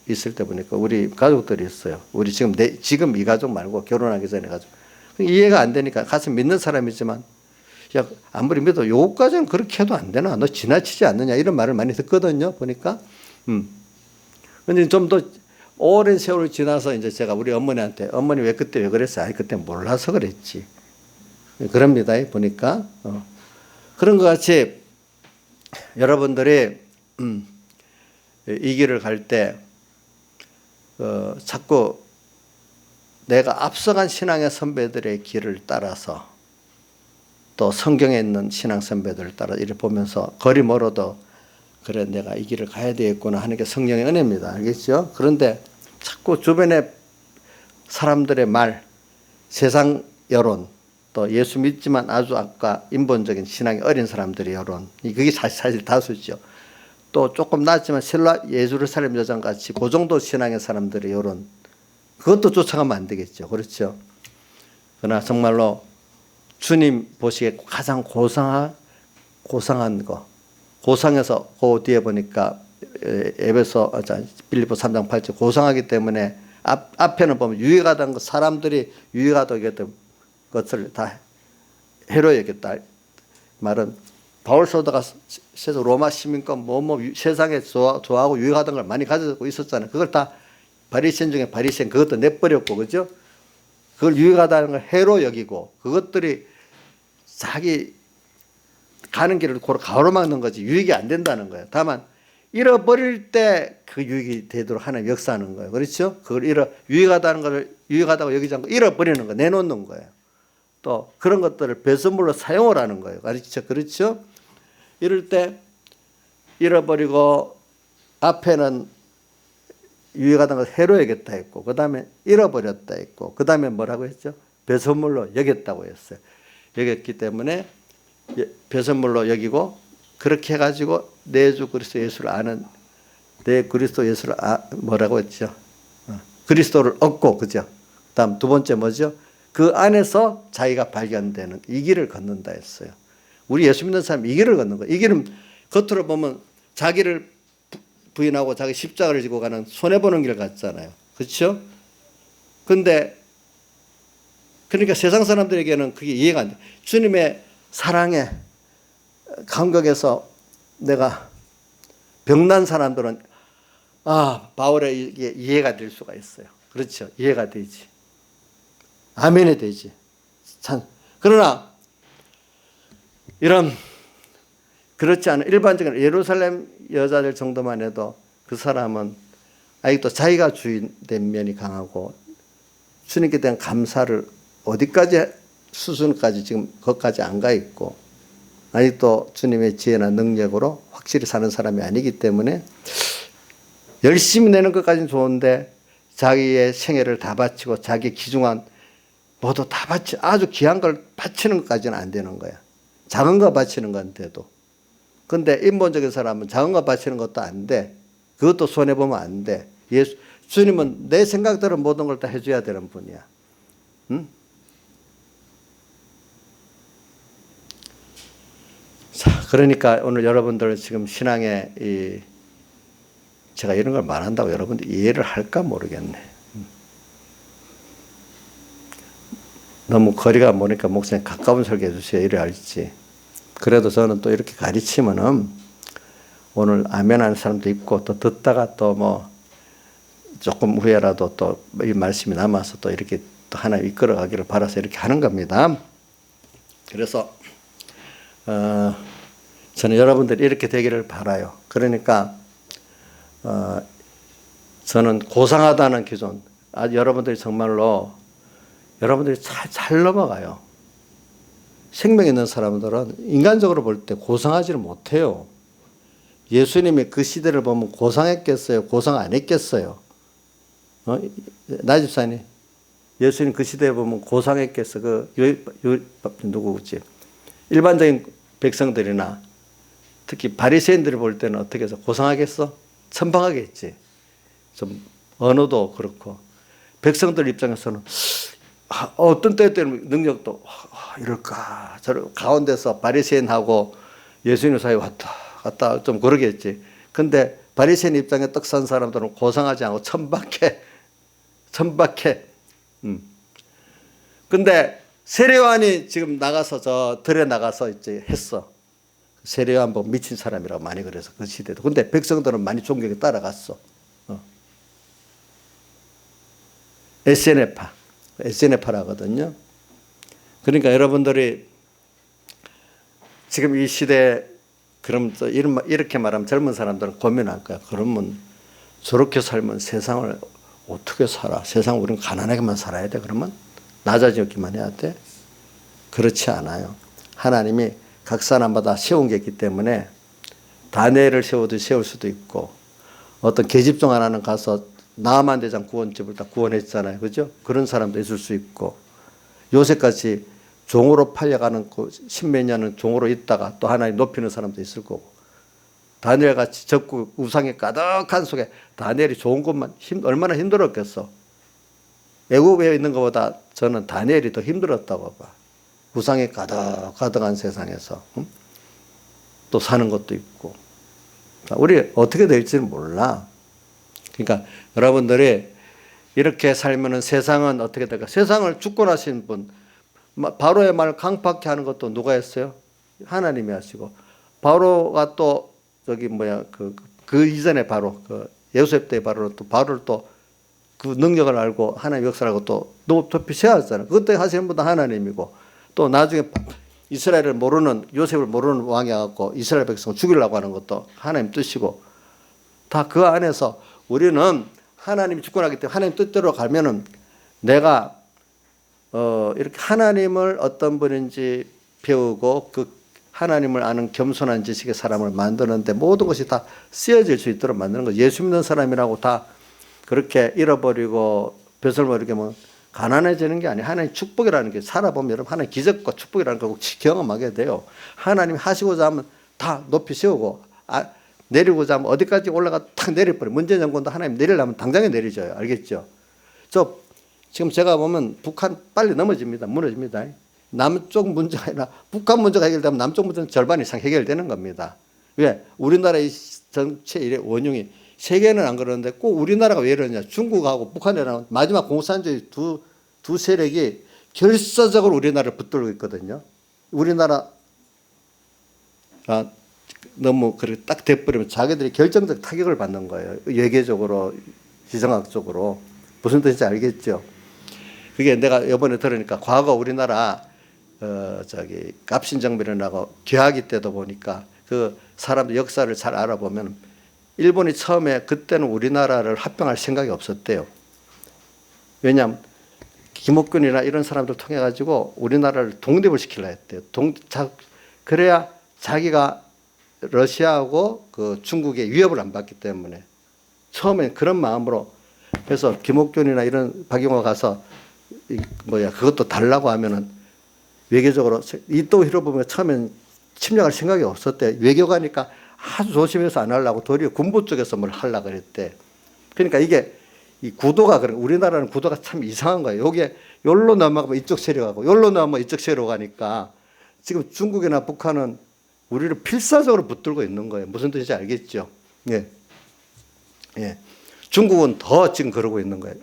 Speaker 1: 있을 때 보니까 우리 가족들이 있어요. 우리 지금 이 가족 말고 결혼하기 전에 가족. 이해가 안 되니까 가서 믿는 사람이지만 야 아무리 믿어도 요것까지는 그렇게 해도 안 되나? 너 지나치지 않느냐? 이런 말을 많이 듣거든요. 보니까. 근데 좀 더 오랜 세월이 지나서 이제 제가 우리 어머니한테 어머니 그때 왜 그랬어요? 그때 몰라서 그랬지. 그럽니다. 보니까. 그런 것 같이 여러분들이 이 길을 갈 때 자꾸 내가 앞서간 신앙의 선배들의 길을 따라서 또 성경에 있는 신앙 선배들을 따라 이렇게 보면서 거리 멀어도 그래 내가 이 길을 가야 되겠구나 하는 게 성령의 은혜입니다. 알겠죠? 그런데 자꾸 주변의 사람들의 말, 세상 여론, 또 예수 믿지만 아주 아까 인본적인 신앙이 어린 사람들의 여론, 그게 사실 다수죠. 또 조금 낫지만 예루살렘 여정같이 그 정도 신앙의 사람들의 여론, 그것도 쫓아가면 안 되겠죠. 그렇죠? 그러나 정말로 주님 보시기에 가장 고상한 거, 고상해서 그 뒤에 보니까 빌립보 3장 8절 고상하기 때문에 앞에는 보면 유익하다는 거 사람들이 유익하다고 것을 다 해로 여겼다. 말은 바울 사도가 로마 시민권 세상에 좋아하고 유익하던 걸 많이 가지고 있었잖아요. 그걸 다 바리새인 중에 바리새인 그것도 내버렸고, 그죠? 그걸 유익하다는 걸 해로 여기고, 그것들이 자기 가는 길을 가로막는 거지 유익이 안 된다는 거예요. 다만 잃어버릴 때 그 유익이 되도록 하나님 역사하는 거예요. 그렇죠? 그걸 유익하다는 걸 유익하다고 여기지 않고 잃어버리는 거, 내놓는 거예요. 또 그런 것들을 배선물로 사용을 하는 거예요. 그렇죠? 이럴 때 잃어버리고 앞에는 유익하다는 걸 해로 여겼다 했고, 그 다음에 잃어버렸다 했고, 그 다음에 뭐라고 했죠? 배선물로 여겼다고 했어요. 여겼기 때문에 배선물로 여기고, 그렇게 해가지고 내 주 그리스도 예수를 아는, 내 그리스도 예수를 뭐라고 했죠? 그리스도를 얻고, 그죠? 다음 두 번째 뭐죠? 그 안에서 자기가 발견되는 이 길을 걷는다 했어요. 우리 예수 믿는 사람이 이 길을 걷는 거예요. 이 길은 겉으로 보면 자기를 부인하고 자기 십자가를 지고 가는 손해보는 길 같잖아요. 그렇죠? 근데 그러니까 세상 사람들에게는 그게 이해가 안 돼. 주님의 사랑의 감격에서 내가 병난 사람들은 바울의 이게 이해가 될 수가 있어요. 그렇죠? 이해가 되지. 아멘이 되지. 참. 그러나 이런 그렇지 않은 일반적인 예루살렘 여자들 정도만 해도 그 사람은 아직도 자기가 주인된 면이 강하고 주님께 대한 감사를 어디까지 수준까지 지금 거기까지 안 가 있고 아직도 주님의 지혜나 능력으로 확실히 사는 사람이 아니기 때문에 열심히 내는 것까지는 좋은데 자기의 생애를 다 바치고 자기 귀중한 모두 다 바치 아주 귀한 걸 바치는 것까지는 안 되는 거야. 작은 거 바치는 건 돼도. 근데 인본적인 사람은 작은 거 바치는 것도 안 돼. 그것도 손해보면 안 돼. 주님은 내 생각대로 모든 걸 다 해줘야 되는 분이야. 응? 자, 그러니까 오늘 여러분들 지금 신앙에 제가 이런 걸 말한다고 여러분들 이해를 할까 모르겠네. 너무 거리가 머니까 목사님 가까운 설교 해주세요. 이래 알지. 그래도 저는 또 이렇게 가르치면은 오늘 아멘 하는 사람도 있고 또 듣다가 또 뭐 조금 후에라도 또 이 말씀이 남아서 또 이렇게 또 하나 이끌어 가기를 바라서 이렇게 하는 겁니다. 그래서 저는 여러분들이 이렇게 되기를 바라요. 그러니까 저는 고상하다는 기준, 여러분들이 정말로 여러분들이 잘 넘어가요. 생명 있는 사람들은 인간적으로 볼 때 고상하지를 못해요. 예수님이 그 시대를 보면 고상했겠어요? 고상 안 했겠어요? 나 집사님, 예수님 그 시대에 보면 고상했겠어? 누구지? 일반적인 백성들이나 특히 바리새인들이 볼 때는 어떻게 해서 고상하겠어? 천방하겠지. 좀 언어도 그렇고 백성들 입장에서는 어떤 때는 능력도 이럴까 저럴 가운데서 바리새인하고 예수님 사이 왔다 갔다 좀 그러겠지. 근데 바리새인 입장에 떡 산 사람들은 고상하지 않고 천박해. 근데 세례요한이 지금 나가서 저 들에 나가서 이제 했어. 세례요한 보고 미친 사람이라고 많이 그래서 그 시대도. 근데 백성들은 많이 존경에 따라갔어. SNF파라거든요. 그러니까 여러분들이 지금 이 시대에 그럼 이렇게 말하면 젊은 사람들은 고민할 거야. 그러면 저렇게 살면 세상을 어떻게 살아? 세상 우리는 가난하게만 살아야 돼? 그러면 낮아지기만 해야 돼? 그렇지 않아요. 하나님이 각 사람마다 세운 게 있기 때문에 다니엘을 세울 수도 있고 어떤 계집종 하나는 가서 나만 대장 구원집을 다 구원했잖아요. 그죠? 그런 사람도 있을 수 있고 요새까지 종으로 팔려가는 그 십몇 년은 종으로 있다가 또 하나님 높이는 사람도 있을 거고 다니엘 같이 적국 우상이 가득한 속에 다니엘이 좋은 것만 얼마나 힘들었겠어. 애국에 있는 것보다 저는 다니엘이 더 힘들었다고 봐. 우상이 가득한 세상에서 또 사는 것도 있고 우리 어떻게 될지는 몰라. 그러니까 여러분들이 이렇게 살면은 세상은 어떻게 될까? 세상을 주권하신 분 바로의 말을 강팍케 하는 것도 누가 했어요? 하나님이 하시고, 바로가 또 저기 그 이전에 바로 그 예수의 때 바로는 또 바로를 또 그 능력을 알고 하나님 역사를 알고 또 높이 세웠잖아요. 그때 하시는 분도 하나님이고, 또 나중에 이스라엘을 모르는, 요셉을 모르는 왕이 와갖고 이스라엘 백성을 죽이려고 하는 것도 하나님 뜻이고, 다 그 안에서 우리는 하나님이 주권하기 때문에 하나님 뜻대로 가면은 내가 이렇게 하나님을 어떤 분인지 배우고 그 하나님을 아는 겸손한 지식의 사람을 만드는데 모든 것이 다 쓰여질 수 있도록 만드는 거예요. 예수 믿는 사람이라고 다 그렇게 잃어버리고 벼슬머리게 뭐 가난해지는 게 아니에요. 하나님 축복이라는 게 살아보면 여러분 하나님 기적과 축복이라는 걸 꼭 경험하게 돼요. 하나님이 하시고자 하면 다 높이 세우고 내리고자 하면 어디까지 올라가 탁 내려버려요. 문재인 정권도 하나님 내리려면 당장에 내리줘요. 알겠죠? 지금 제가 보면 북한 빨리 넘어집니다. 무너집니다. 남쪽 문제가 아니라 북한 문제가 해결되면 남쪽 문제는 절반 이상 해결되는 겁니다. 왜? 우리나라의 정치 일의 원흉이 세계는 안 그러는데 꼭 우리나라가 왜 이러냐. 중국하고 북한이라는 마지막 공산주의 두 세력이 결사적으로 우리나라를 붙들고 있거든요. 우리나라 너무 그렇게 딱 돼버리면 자기들이 결정적 타격을 받는 거예요. 외교적으로, 지정학적으로. 무슨 뜻인지 알겠죠? 그게 내가 이번에 들으니까 과거 우리나라 갑신정변이라고 개화기 때도 보니까 그 사람들 역사를 잘 알아보면 일본이 처음에 그때는 우리나라를 합병할 생각이 없었대요. 왜냐하면 김옥균이나 이런 사람들 통해 가지고 우리나라를 독립을 시키려 했대요. 그래야 자기가 러시아하고 그 중국의 위협을 안 받기 때문에 처음엔 그런 마음으로 해서 김옥균이나 이런 박용호가 가서 그것도 달라고 하면은 외교적으로 이또 히로부미가 처음엔 침략할 생각이 없었대. 외교가니까 아주 조심해서 안 하려고 도리어 군부 쪽에서 뭘 하려고 그랬대. 그러니까 이게 이 구도가 우리나라는 구도가 참 이상한 거예요. 여기에 여기로 넘어가면 이쪽 세력하고 여기로 넘어가면 이쪽 세력 가니까 지금 중국이나 북한은 우리를 필사적으로 붙들고 있는 거예요. 무슨 뜻인지 알겠죠? 예. 예. 중국은 더 지금 그러고 있는 거예요.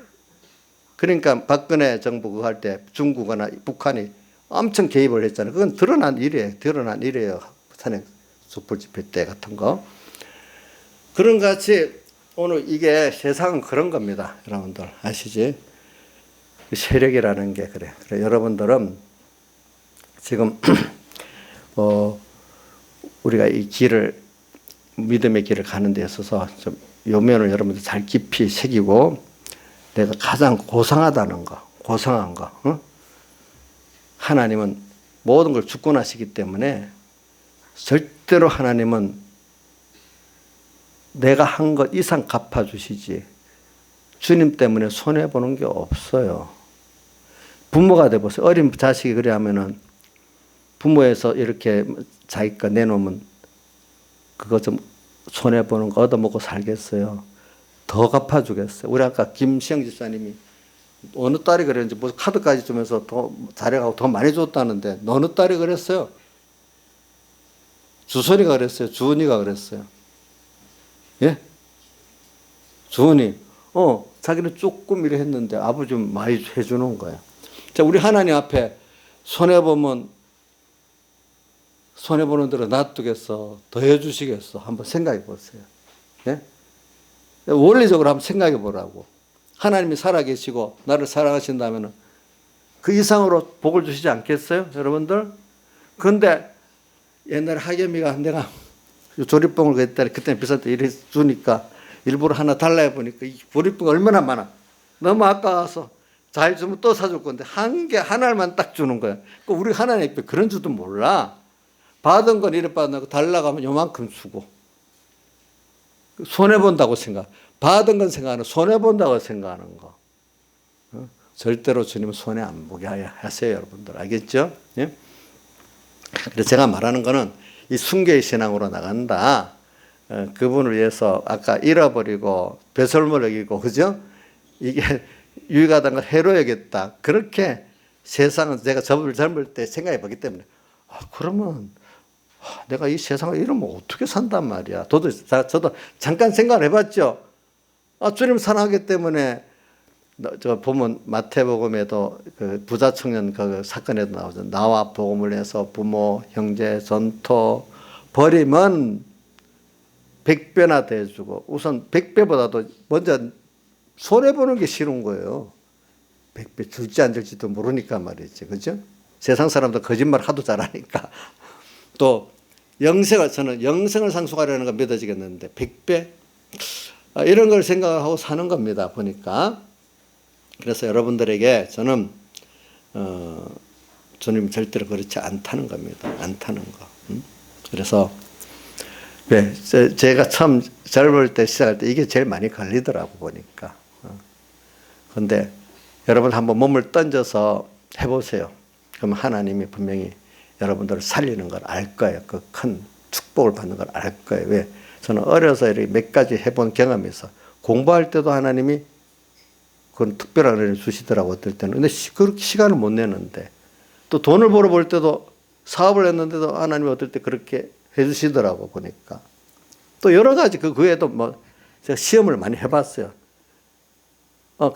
Speaker 1: 그러니까 박근혜 정부 그거 할 때 중국이나 북한이 엄청 개입을 했잖아요. 그건 드러난 일이에요. 산행 촛불 집회 때 같은 거. 그런 것 같이 오늘 이게 세상은 그런 겁니다. 여러분들 아시지? 세력이라는 게 그래. 여러분들은 지금 우리가 이 길을 믿음의 길을 가는 데 있어서 좀 요면을 여러분들 잘 깊이 새기고 내가 가장 고상하다는 거, 고상한 거. 하나님은 모든 걸 주권하시기 때문에 절대로 하나님은 내가 한 것 이상 갚아주시지 주님 때문에 손해보는 게 없어요. 부모가 돼보세요. 어린 자식이 그래 하면은 부모에서 이렇게 자기 거 내놓으면 그거 좀 손해보는 거 얻어먹고 살겠어요. 더 갚아주겠어요. 우리 아까 김시영 집사님이 어느 딸이 그랬는지 무슨 카드까지 주면서 더 자력하고 더 많이 줬다는데 어느 딸이 그랬어요? 주선이가 그랬어요? 주은이가 그랬어요? 예? 주은이. 자기는 조금 이래 했는데 아버지 좀 많이 해주는 거예요. 자, 우리 하나님 앞에 손해보면 손해보는 대로 놔두겠어? 더 해주시겠어? 한번 생각해 보세요. 예? 원리적으로 한번 생각해 보라고. 하나님이 살아계시고 나를 사랑하신다면 그 이상으로 복을 주시지 않겠어요? 여러분들? 그런데 옛날에 하겸이가 내가 조립봉을 그때 비쌀 때 이래 주니까 일부러 하나 달라 해보니까 이 조립봉이 얼마나 많아. 너무 아까워서 잘 주면 또 사줄 건데 하나만 딱 주는 거야. 우리 하나님 그런 줄도 몰라. 받은 건 이래 받는 거 달라고 하면 요만큼 주고. 손해본다고 생각. 받은 건 생각하는 손해본다고 생각하는 거. 절대로 주님은 손해 안 보게 하세요. 여러분들 알겠죠? 예? 그래서 제가 말하는 거는 이 순교의 신앙으로 나간다. 그분을 위해서 아까 잃어버리고 배설물 여기고 그죠? 이게 유익하다는 걸 해로 여겼다. 그렇게 세상은 제가 젊을 때 생각해 보기 때문에 그러면 내가 이 세상을 이러면 어떻게 산단 말이야. 저도 잠깐 생각을 해봤죠. 주님 사랑하기 때문에 저 보면 마태복음에도 그 부자 청년 그 사건에도 나오죠. 나와 복음을 해서 부모, 형제, 전토 버리면 100배나 대주고, 우선 100배보다도 먼저 손해보는 게 싫은 거예요. 100배 줄지 안 줄지도 모르니까 말이지. 그죠? 세상 사람도 거짓말 하도 잘하니까. 또 저는 영생을 상속하려는 거 믿어지겠는데 100배? 이런 걸 생각하고 사는 겁니다. 보니까. 그래서 여러분들에게 저는 주님 절대로 그렇지 않다는 겁니다. 않다는 거. 그래서 제가 처음 젊을 때 시작할 때 이게 제일 많이 걸리더라고 보니까. 그런데 여러분 한번 몸을 던져서 해보세요. 그럼 하나님이 분명히 여러분들을 살리는 걸 알 거예요. 그 큰 축복을 받는 걸 알 거예요. 왜? 저는 어려서 이렇게 몇 가지 해본 경험이 있어. 공부할 때도 하나님이 그건 특별한 은혜를 주시더라고 어떨 때는. 근데 그렇게 시간을 못 내는데, 또 돈을 벌어볼 때도 사업을 했는데도 하나님이 어떨 때 그렇게 해주시더라고 보니까. 또 여러 가지 그 외에도 뭐 제가 시험을 많이 해봤어요.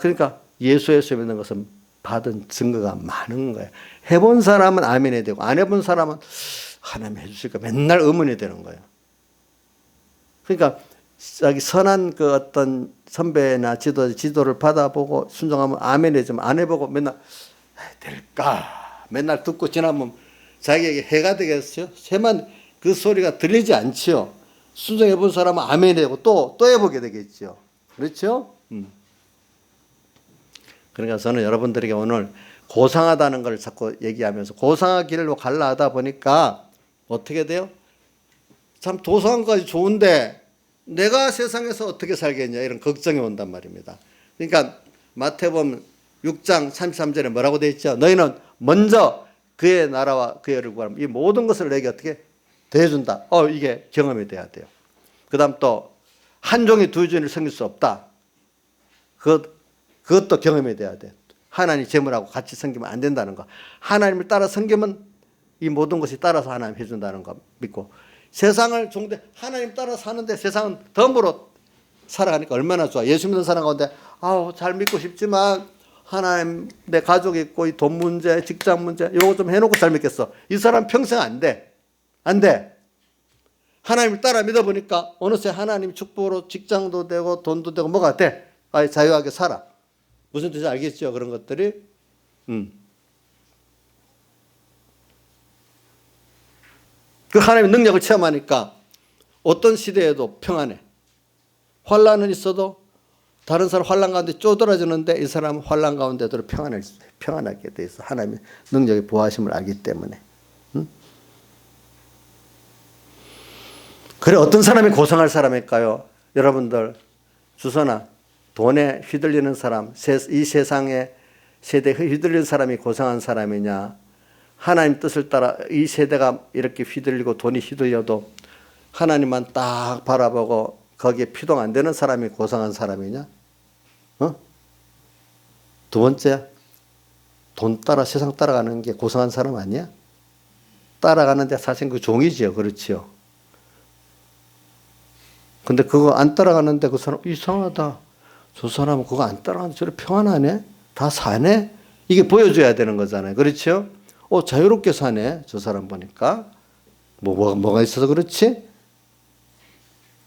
Speaker 1: 그러니까 예수 믿는 것은 받은 증거가 많은 거예요. 해본 사람은 아멘이 되고 안 해본 사람은 하나님 해주실까 맨날 의문이 되는 거예요. 그러니까 자기 선한 그 어떤 선배나 지도를 받아보고 순종하면 아멘 해주면 안 해보고 맨날 될까 맨날 듣고 지나면 자기에게 해가 되겠어요? 해만 그 소리가 들리지 않지요. 순종해 본 사람은 아멘 해고 또 해보게 되겠죠. 그렇죠? 그러니까 저는 여러분들에게 오늘 고상하다는 걸 자꾸 얘기하면서 고상한 길로 갈라 하다 보니까 어떻게 돼요? 참 도상까지 좋은데 내가 세상에서 어떻게 살겠냐 이런 걱정이 온단 말입니다. 그러니까 마태복음 6장 33절에 뭐라고 되어 있죠? 너희는 먼저 그의 나라와 그의 의를 구하면 이 모든 것을 내게 어떻게 대해준다. 이게 경험이 돼야 돼요. 그 다음 또 한 종이 두 주인을 섬길 수 없다. 그것도 경험이 돼야 돼. 하나님 재물하고 같이 섬기면 안 된다는 거. 하나님을 따라 섬기면 이 모든 것이 따라서 하나님 해준다는 거 믿고, 세상을 종대 하나님 따라 사는데 세상은 덤으로 살아가니까 얼마나 좋아. 예수 믿는 사람 가운데 잘 믿고 싶지만 하나님 내 가족이 있고 이 돈 문제, 직장 문제 이거 좀 해놓고 잘 믿겠어. 이 사람 평생 안 돼. 안 돼. 하나님을 따라 믿어보니까 어느새 하나님 축복으로 직장도 되고 돈도 되고 뭐가 돼. 자유하게 살아. 무슨 뜻인지 알겠죠? 그런 것들이. 그 하나님의 능력을 체험하니까 어떤 시대에도 평안해. 환란은 있어도 다른 사람 환란 가운데 쪼들어지는데 이 사람은 환란 가운데도 평안하게 돼 있어. 하나님의 능력의 보호하심을 알기 때문에. 그래 어떤 사람이 고상할 사람일까요? 여러분들 주선아, 돈에 휘둘리는 사람, 이 세상의 세대에 휘둘리는 사람이 고상한 사람이냐, 하나님 뜻을 따라 이 세대가 이렇게 휘둘리고 돈이 휘둘려도 하나님만 딱 바라보고 거기에 피동 안 되는 사람이 고상한 사람이냐? 두 번째, 돈 따라 세상 따라가는 게 고상한 사람 아니야? 따라가는데 사실 그 종이지요. 그렇지요. 근데 그거 안 따라가는데 그 사람 이상하다. 저 사람은 그거 안 따라가는데 저래 평안하네? 다 사네? 이게 보여줘야 되는 거잖아요. 그렇죠? 자유롭게 사네. 저 사람 보니까. 뭐가 있어서 그렇지?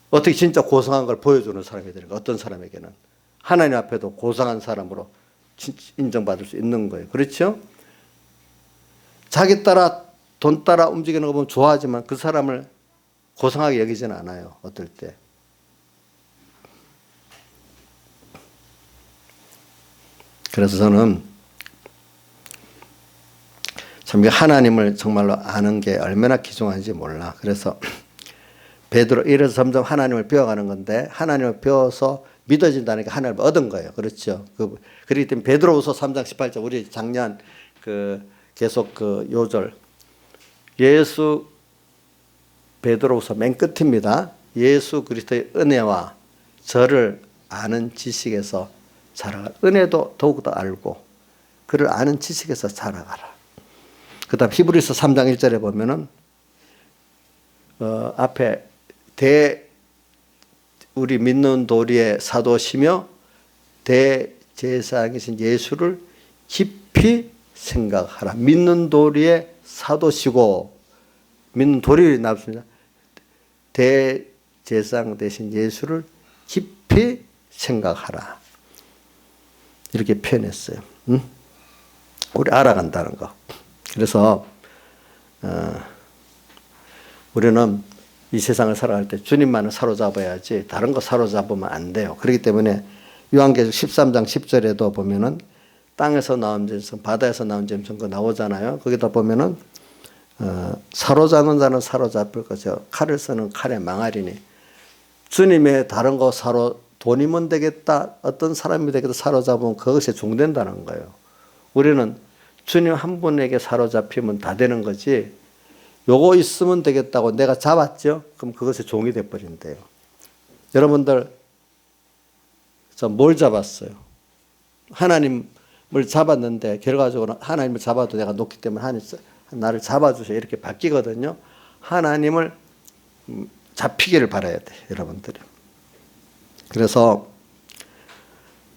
Speaker 1: 어떻게 진짜 고상한 걸 보여주는 사람이 되는 거. 어떤 사람에게는. 하나님 앞에도 고상한 사람으로 인정받을 수 있는 거예요. 그렇죠? 자기 따라 돈 따라 움직이는 거 보면 좋아하지만 그 사람을 고상하게 여기지는 않아요. 어떨 때. 그래서 저는 참 하나님을 정말로 아는 게 얼마나 귀중한지 몰라. 그래서 이래서 점점 하나님을 배워가는 건데 하나님을 배워서 믿어진다는 게 하나님을 얻은 거예요. 그렇죠. 그렇기 때문에 베드로후서 3장 18절 우리 작년 계속 요절 베드로후서 맨 끝입니다. 예수 그리스도의 은혜와 저를 아는 지식에서 자라가. 은혜도 더욱더 알고 그를 아는 지식에서 자라가라. 그 다음 히브리서 3장 1절에 보면은 앞에 우리 믿는 도리의 사도시며 대제사장이신 예수를 깊이 생각하라. 믿는 도리의 사도시고, 믿는 도리를 나왔습니다. 대제사장 되신 예수를 깊이 생각하라. 이렇게 표현했어요. 응? 우리 알아간다는 거. 그래서 우리는 이 세상을 살아갈 때 주님만을 사로잡아야지 다른 거 사로잡으면 안 돼요. 그렇기 때문에 요한계시록 13장 10절에도 보면은 땅에서 나온 짐승, 바다에서 나온 짐승 그 나오잖아요. 거기다 보면은 사로잡는 자는 사로잡힐 것이요 칼을 쓰는 칼에 망하리니. 주님의 다른 거 돈이면 되겠다, 어떤 사람이 되겠다 사로잡으면 그것에 종된다는 거예요. 우리는 주님 한 분에게 사로잡히면 다 되는 거지, 요거 있으면 되겠다고 내가 잡았죠? 그럼 그것에 종이 돼버린대요. 여러분들, 저 뭘 잡았어요? 하나님을 잡았는데 결과적으로 하나님을 잡아도 내가 놓기 때문에 하나님 나를 잡아주세요 이렇게 바뀌거든요. 하나님을 잡히기를 바라야 돼, 여러분들이. 그래서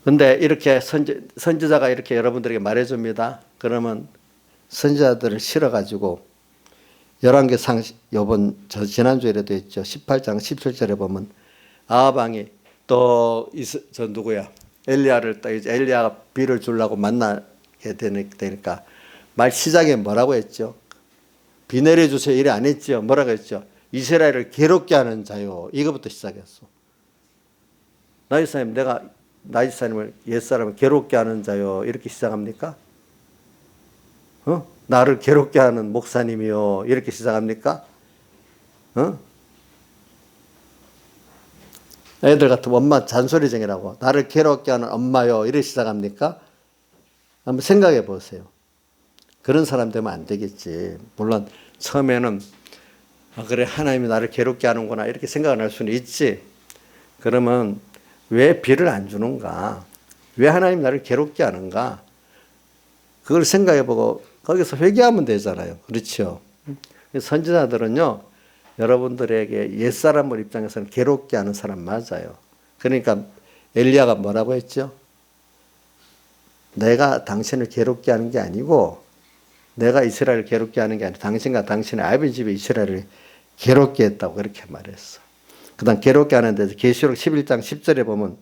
Speaker 1: 근데 이렇게 선지자가 이렇게 여러분들에게 말해줍니다. 그러면 선지자들을 실어가지고 열왕기상 요번 지난주에도 했죠. 18장 17절에 보면 아합 왕이 또 저 누구야? 엘리야를 또 이제 엘리야가 비를 주려고 만나게 되니까 말 시작에 뭐라고 했죠? 비 내려주세요 이래 안 했죠. 뭐라고 했죠? 이스라엘을 괴롭게 하는 자요. 이거부터 시작했어. 나이사님, 내가 나이사님을 옛사람을 괴롭게 하는 자요 이렇게 시작합니까? 나를 괴롭게 하는 목사님이요 이렇게 시작합니까? 애들 같으면 엄마 잔소리쟁이라고 나를 괴롭게 하는 엄마요 이렇게 시작합니까? 한번 생각해 보세요. 그런 사람 되면 안 되겠지. 물론 처음에는 그래 하나님이 나를 괴롭게 하는구나 이렇게 생각을 할 수는 있지. 그러면 왜 비를 안 주는가? 왜 하나님 나를 괴롭게 하는가? 그걸 생각해 보고 거기서 회개하면 되잖아요. 그렇죠? 선지자들은요, 여러분들에게 옛사람을 입장에서는 괴롭게 하는 사람 맞아요. 그러니까 엘리야가 뭐라고 했죠? 내가 당신을 괴롭게 하는 게 아니고 내가 이스라엘을 괴롭게 하는 게 아니라 당신과 당신의 아버지 집에 이스라엘을 괴롭게 했다고 그렇게 말했어. 그 다음 괴롭게 하는 데서 계시록 11장 10절에 보면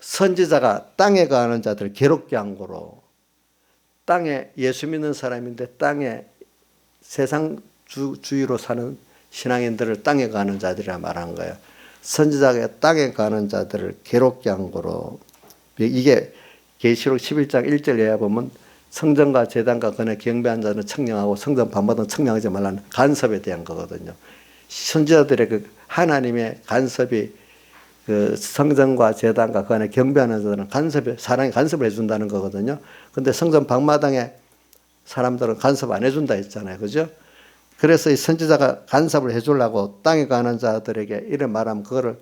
Speaker 1: 선지자가 땅에 거하는 자들을 괴롭게 한 거로, 땅에 예수 믿는 사람인데 땅에 세상주의로 사는 신앙인들을 땅에 가는 자들이라 말한 거예요. 선지자가 땅에 가는 자들을 괴롭게 한 거로. 이게 계시록 11장 1절에 보면 성전과 제단과 그네 경배한 자는 청량하고 성전 밤마다 청량하지 말라는 간섭에 대한 거거든요. 선지자들의 그 하나님의 간섭이 그 성전과 제단과 그 안에 경배하는 자들은 사랑이 간섭을 해준다는 거거든요. 근데 성전 방마당에 사람들은 간섭 안 해준다 했잖아요. 그죠? 그래서 이 선지자가 간섭을 해주려고 땅에 가는 자들에게 이런 말하면 그거를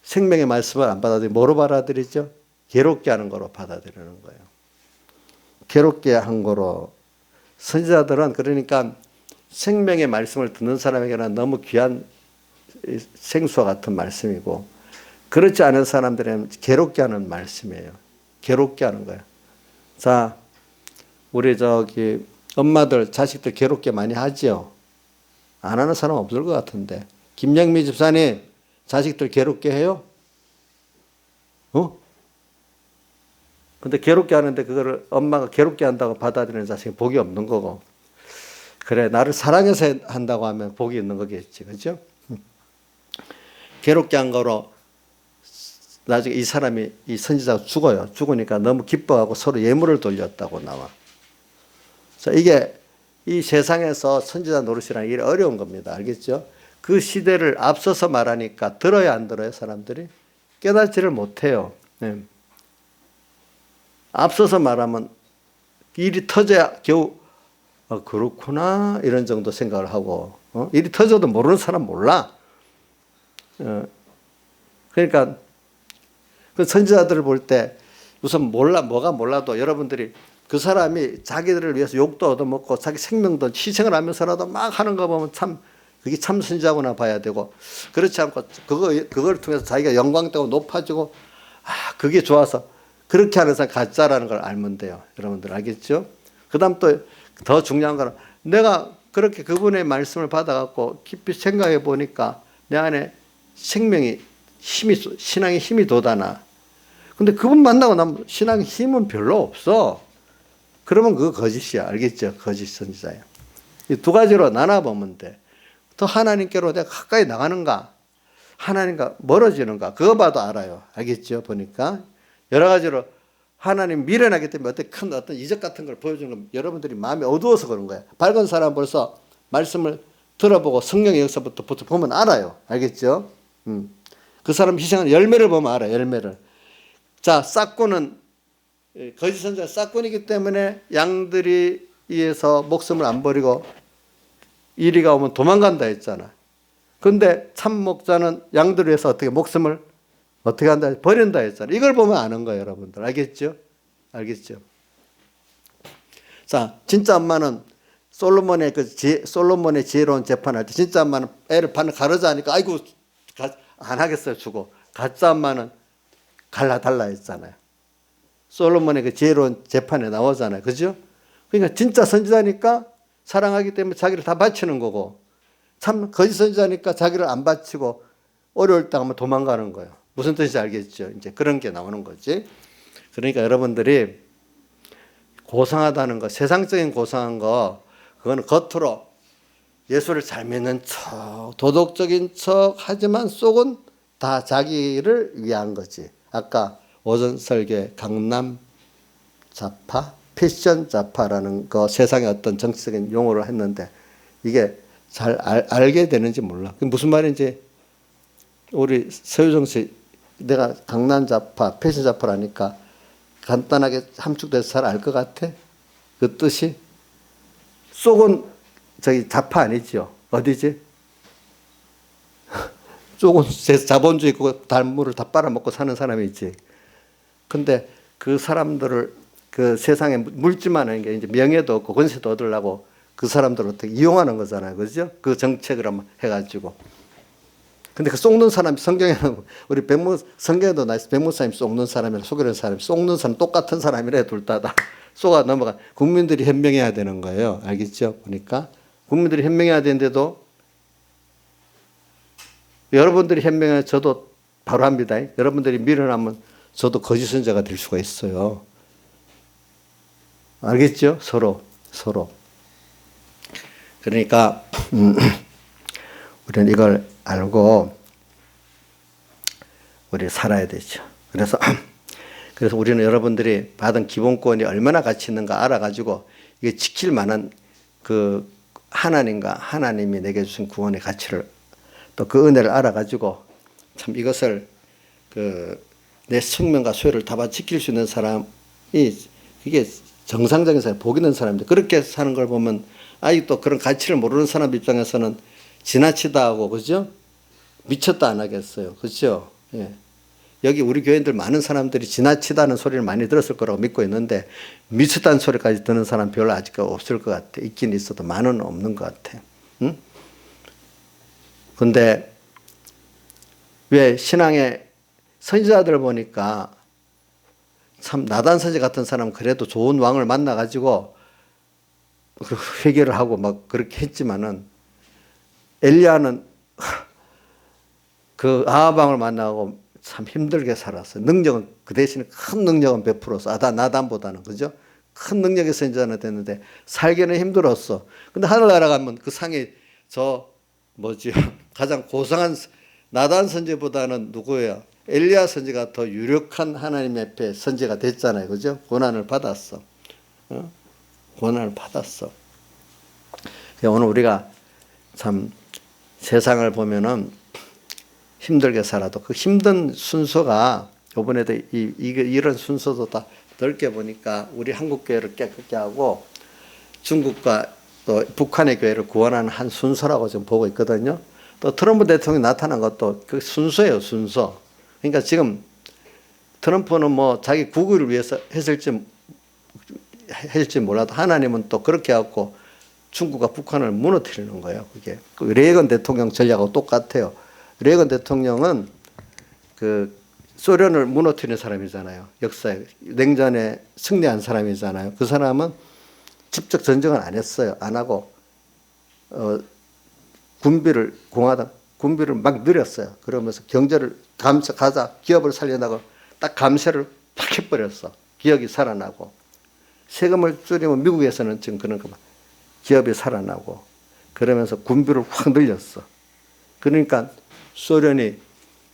Speaker 1: 생명의 말씀을 안 받아들이고 뭐로 받아들이죠? 괴롭게 하는 거로 받아들이는 거예요. 괴롭게 한 거로. 선지자들은 그러니까 생명의 말씀을 듣는 사람에게는 너무 귀한 생수와 같은 말씀이고, 그렇지 않은 사람들은 괴롭게 하는 말씀이에요. 괴롭게 하는 거예요. 자, 우리 엄마들 자식들 괴롭게 많이 하죠. 안 하는 사람 없을 것 같은데. 김영미 집사님 자식들 괴롭게 해요? 근데 괴롭게 하는데 그거를 엄마가 괴롭게 한다고 받아들이는 자식은 복이 없는 거고, 그래 나를 사랑해서 한다고 하면 복이 있는 거겠지. 그렇죠? 괴롭게 한 거로 나중에 이 사람이, 이 선지자가 죽어요. 죽으니까 너무 기뻐하고 서로 예물을 돌렸다고 나와. 자, 이게 이 세상에서 선지자 노릇이라는 일이 어려운 겁니다. 알겠죠? 그 시대를 앞서서 말하니까 들어야 안 들어요, 사람들이? 깨닫지를 못해요. 네. 앞서서 말하면 일이 터져야 겨우 그렇구나 이런 정도 생각을 하고, 일이 터져도 모르는 사람 몰라. 그러니까 그 선지자들을 볼 때 우선 뭐가 몰라도 여러분들이 그 사람이 자기들을 위해서 욕도 얻어먹고 자기 생명도 희생을 하면서라도 막 하는 거 보면 참 그게 참 선지자구나 봐야 되고, 그렇지 않고 그걸 통해서 자기가 영광되고 높아지고 그게 좋아서 그렇게 하는 사람 가짜라는 걸 알면 돼요. 여러분들 알겠죠? 그 다음 또 더 중요한 거는 내가 그렇게 그분의 말씀을 받아갖고 깊이 생각해 보니까 내 안에 생명이 신앙의 힘이 돋아나. 근데 그분 만나고 나면 신앙의 힘은 별로 없어. 그러면 그거 거짓이야. 알겠죠? 거짓 선지자야. 이 두 가지로 나눠보면 돼. 더 하나님께로 내가 가까이 나가는가? 하나님과 멀어지는가? 그거 봐도 알아요. 알겠죠? 보니까. 여러 가지로 하나님 미련하기 때문에 어떤 이적 같은 걸 보여주는 건 여러분들이 마음이 어두워서 그런 거예요. 밝은 사람 벌써 말씀을 들어보고 성령의 역사부터 보면 알아요. 알겠죠? 그 사람 희생하는 열매를 보면 알아요. 열매를. 자, 싹꾼은 거짓 선지자 싹꾼이기 때문에 양들이 위해서 목숨을 안 버리고 이리가 오면 도망간다 했잖아. 근데 참 목자는 양들을 위해서 어떻게 목숨을 어떻게 한다? 버린다 했잖아. 이걸 보면 아는 거예요, 여러분들. 알겠죠? 알겠죠? 자, 진짜 엄마는 솔로몬의 솔로몬의 지혜로운 재판할 때 진짜 엄마는 애를 반을 가르자 하니까 아이고 안 하겠어요, 주고. 가짜 엄마는 갈라달라 했잖아요. 솔로몬의 그 지혜로운 재판에 나오잖아요. 그죠? 그러니까 진짜 선지자니까 사랑하기 때문에 자기를 다 바치는 거고, 참 거짓 선지자니까 자기를 안 바치고 어려울 때 하면 도망가는 거예요. 무슨 뜻인지 알겠죠? 이제 그런 게 나오는 거지. 그러니까 여러분들이 고상하다는 거, 세상적인 고상한 거, 그거는 겉으로 예수를 잘 믿는 척, 도덕적인 척 하지만 속은 다 자기를 위한 거지. 아까 오전 설계 강남 좌파, 패션 좌파라는 거 세상의 어떤 정치적인 용어를 했는데 이게 잘 알게 되는지 몰라. 그게 무슨 말인지 우리 서유정 씨, 내가 강남 좌파, 패션 좌파라니까 간단하게 함축돼서 잘 알 것 같아? 그 뜻이? 속은 저기 좌파 아니죠? 어디지? 속은 자본주의 그 달물을 다 빨아먹고 사는 사람이지. 근데 그 사람들을 그 세상에 물질만 게 이제 명예도 없고 권세도 얻으려고 그 사람들을 어떻게 이용하는 거잖아요. 그죠? 그 정책을 한번 해가지고. 근데 그 속는 사람이 성경에는 우리 성경에도 나있어. 백무사님 속는 사람이랑 속이는 사람이 속는 사람 똑같은 사람이래. 둘 다 쏘가 넘어가. 국민들이 현명해야 되는 거예요. 알겠죠? 보니까 국민들이 현명해야 되는데도 여러분들이 현명해야 저도 바로 합니다. 여러분들이 미련하면 저도 거짓 선지자가 될 수가 있어요. 알겠죠? 서로. 그러니까 우리는 이걸 알고 우리 살아야 되죠. 그래서 우리는 여러분들이 받은 기본권이 얼마나 가치 있는가 알아가지고 이게 지킬 만한 그 하나님과 하나님이 내게 주신 구원의 가치를 또 그 은혜를 알아가지고 참 이것을 내 생명과 소유를 다 지킬 수 있는 사람이 이게 정상적인 사람, 복 있는 사람인데 그렇게 사는 걸 보면 아직도 그런 가치를 모르는 사람 입장에서는 지나치다 하고, 그죠? 미쳤다 안 하겠어요. 그죠? 예. 여기 우리 교인들 많은 사람들이 지나치다는 소리를 많이 들었을 거라고 믿고 있는데 미쳤다는 소리까지 듣는 사람 별로 아직 없을 것 같아. 있긴 있어도 많은 없는 것 같아. 응? 근데 왜 신앙의 선지자들 보니까 참 나단 선지 같은 사람 그래도 좋은 왕을 만나가지고 회개를 하고 막 그렇게 했지만은 엘리야는 그 아합 왕을 만나고 참 힘들게 살았어요. 능력은 그 대신에 큰 능력은 베풀었어. 나단보다는. 그죠? 큰 능력의 선지자는 됐는데 살기는 힘들었어. 근데 하늘나라 가면 그 상에 가장 고상한 나단 선지보다는 누구예요? 엘리야 선지가 더 유력한 하나님 앞에 선지가 됐잖아요. 그죠? 고난을 받았어. 고난을 받았어. 오늘 우리가 참 세상을 보면은 힘들게 살아도 그 힘든 순서가 이번에도 이런 순서도 다 넓게 보니까 우리 한국 교회를 깨끗게 하고 중국과 또 북한의 교회를 구원하는 한 순서라고 지금 보고 있거든요. 또 트럼프 대통령이 나타난 것도 그 순서예요, 순서. 그러니까 지금 트럼프는 뭐 자기 국위를 위해서 했을지 몰라도 하나님은 또 그렇게 해갖고 중국과 북한을 무너뜨리는 거예요. 그게 레이건 대통령 전략하고 똑같아요. 레이건 대통령은 그 소련을 무너뜨린 사람이잖아요. 역사에 냉전에 승리한 사람이잖아요. 그 사람은 직접 전쟁을 안 했어요. 안 하고 군비를 막 늘렸어요. 그러면서 경제를 가자 기업을 살려나고 딱 감세를 팍 해버렸어. 기업이 살아나고 세금을 줄이면 미국에서는 지금 그런 거 기업이 살아나고 그러면서 군비를 확 늘렸어. 그러니까 소련이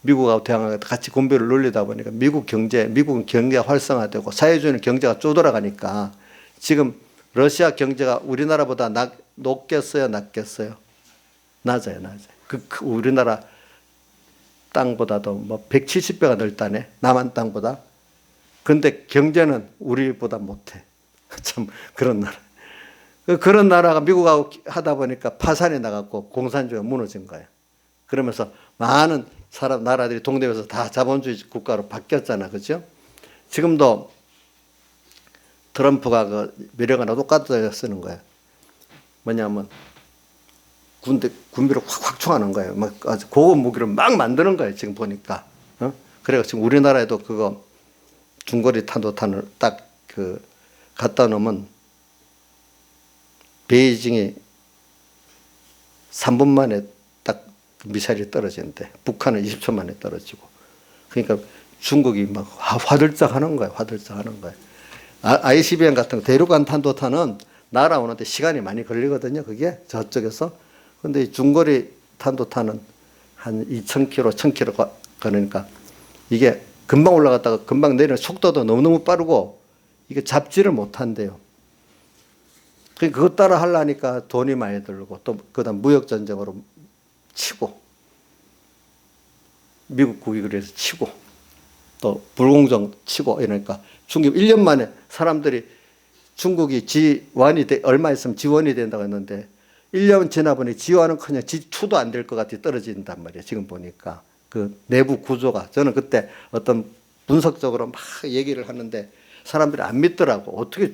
Speaker 1: 미국하고 대항하고 같이 군비를 늘리다 보니까 미국은 경제가 활성화되고 사회주의는 경제가 쪼들어가니까 지금 러시아 경제가 우리나라보다 높겠어요, 낮겠어요? 낮아요. 우리나라 땅보다도 뭐 170배가 넓다네. 남한 땅보다. 근데 경제는 우리보다 못해. 참 그런 나라. 그런 나라가 미국하고 하다 보니까 파산이 나갔고 공산주의가 무너진 거예요. 그러면서 많은 나라들이 동대에서 다 자본주의 국가로 바뀌었잖아. 그죠? 지금도 트럼프가 그 미래가 똑같이 쓰는 거예요. 뭐냐면 군비를 확 확충하는 거예요. 막 아주 고급 무기를 막 만드는 거예요. 지금 보니까. 그래서 지금 우리나라에도 그거 중거리 탄도탄을 딱 그 갖다 놓으면 베이징이 3분 만에 딱 미사일이 떨어지는데 북한은 20초 만에 떨어지고. 그러니까 중국이 막 화들짝 하는 거예요. 화들짝 하는 거예요. ICBM 같은 거 대륙간 탄도탄은 날아오는데 시간이 많이 걸리거든요. 그게 저쪽에서. 근데 중거리 탄도탄은 한 2,000km, 1,000km 가니까 이게 금방 올라갔다가 금방 내리는 속도도 너무너무 빠르고 이게 잡지를 못한대요. 그것 따라 하려니까 돈이 많이 들고 또 그다음 무역전쟁으로 치고 미국국이 그래서 치고 또 불공정 치고 이러니까 중국 1년 만에 사람들이 중국이 얼마 있으면 지원이 된다고 했는데 1년 지나보니 지원은커녕 G2도 안 될 것 같이 떨어진단 말이에요. 지금 보니까 그 내부 구조가 저는 그때 어떤 분석적으로 막 얘기를 하는데 사람들이 안 믿더라고. 어떻게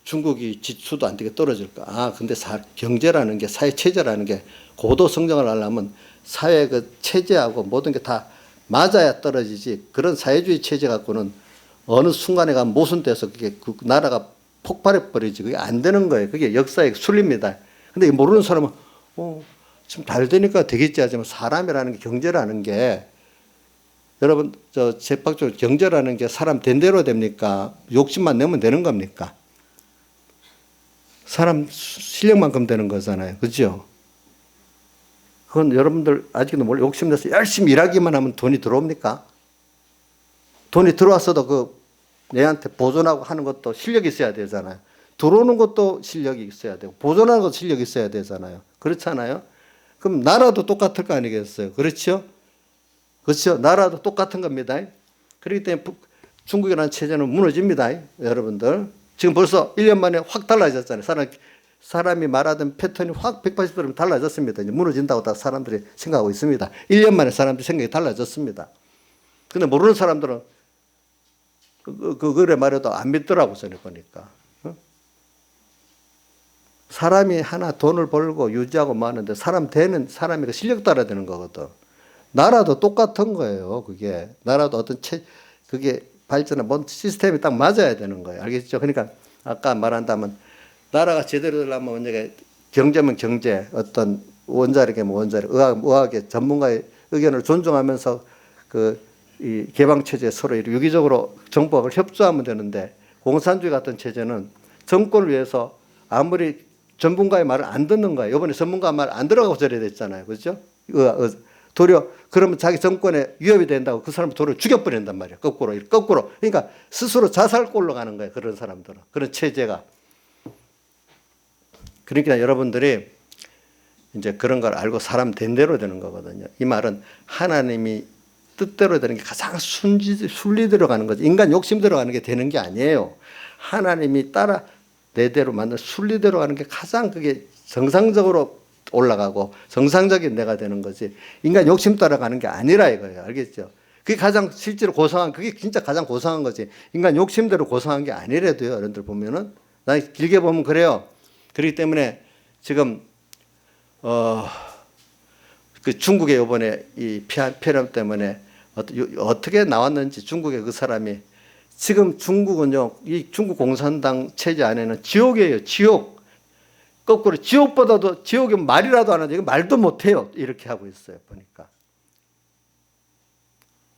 Speaker 1: 중국이 G2도 안 되게 떨어질까? 근데 경제라는 게 사회 체제라는 게 고도 성장을 하려면 사회 그 체제하고 모든 게 다 맞아야 떨어지지. 그런 사회주의 체제 갖고는 어느 순간에 가면 모순돼서 그게 그 나라가 폭발해 버리지. 그게 안 되는 거예요. 그게 역사의 순리입니다. 근데 모르는 사람은 좀 잘 되니까 되겠지 하지만 사람이라는 게 경제라는 게 여러분 제박적으로 경제라는 게 사람 된 대로 됩니까? 욕심만 내면 되는 겁니까? 사람 실력만큼 되는 거잖아요. 그죠? 그건 여러분들 아직도 욕심내서 열심히 일하기만 하면 돈이 들어옵니까? 돈이 들어왔어도 그 내한테 보존하고 하는 것도 실력이 있어야 되잖아요. 들어오는 것도 실력이 있어야 되고 보존하는 것도 실력이 있어야 되잖아요. 그렇잖아요. 그럼 나라도 똑같을 거 아니겠어요. 그렇죠? 그렇죠. 나라도 똑같은 겁니다. 그렇기 때문에 중국이라는 체제는 무너집니다. 여러분들. 지금 벌써 1년 만에 확 달라졌잖아요. 사람이 말하던 패턴이 확 180도로 달라졌습니다. 이제 무너진다고 다 사람들이 생각하고 있습니다. 1년 만에 사람들이 생각이 달라졌습니다. 근데 모르는 사람들은 그래 말해도 안 믿더라고, 저는 보니까. 사람이 하나 돈을 벌고 유지하고 뭐 하는데 사람이 그 실력 따라 되는 거거든. 나라도 똑같은 거예요, 그게. 나라도 어떤 그게 발전한 뭔 시스템이 딱 맞아야 되는 거예요. 알겠죠? 그러니까 아까 말한다면 나라가 제대로 되려면 만약에 경제면 경제, 어떤 원자력이면 원자력, 의학의 전문가의 의견을 존중하면서 이 개방체제 서로 유기적으로 정보를 협조하면 되는데 공산주의 같은 체제는 정권을 위해서 아무리 전문가의 말을 안 듣는 거예요. 이번에 전문가 말 안 들어가고 저래 됐잖아요. 그렇죠? 도리어 그러면 자기 정권에 위협이 된다고 그 사람을 도리어 죽여버린단 말이에요. 거꾸로. 그러니까 스스로 자살골로 가는 거예요. 그런 사람들은. 그런 체제가. 그러니까 여러분들이 이제 그런 걸 알고 사람 된 대로 되는 거거든요. 이 말은 하나님이 뜻대로 되는 게 가장 순리대로 가는 거죠. 인간 욕심대로 가는 게 되는 게 아니에요. 하나님이 따라 내대로 만든 순리대로 가는 게 가장 그게 정상적으로 올라가고 정상적인 내가 되는 거지. 인간 욕심 따라 가는 게 아니라 이거예요. 알겠죠? 그게 가장 실제로 그게 진짜 가장 고상한 거지. 인간 욕심대로 고상한 게 아니래도요. 여러분들 보면은. 나 길게 보면 그래요. 그렇기 때문에 지금 그 중국의 이번에 이 폐렴 때문에 어떻게 나왔는지 중국의 그 사람이 지금 중국은요 이 중국 공산당 체제 안에는 지옥이에요. 지옥. 거꾸로 지옥보다도 지옥이 말이라도 안 하는데 말도 못해요. 이렇게 하고 있어요. 보니까.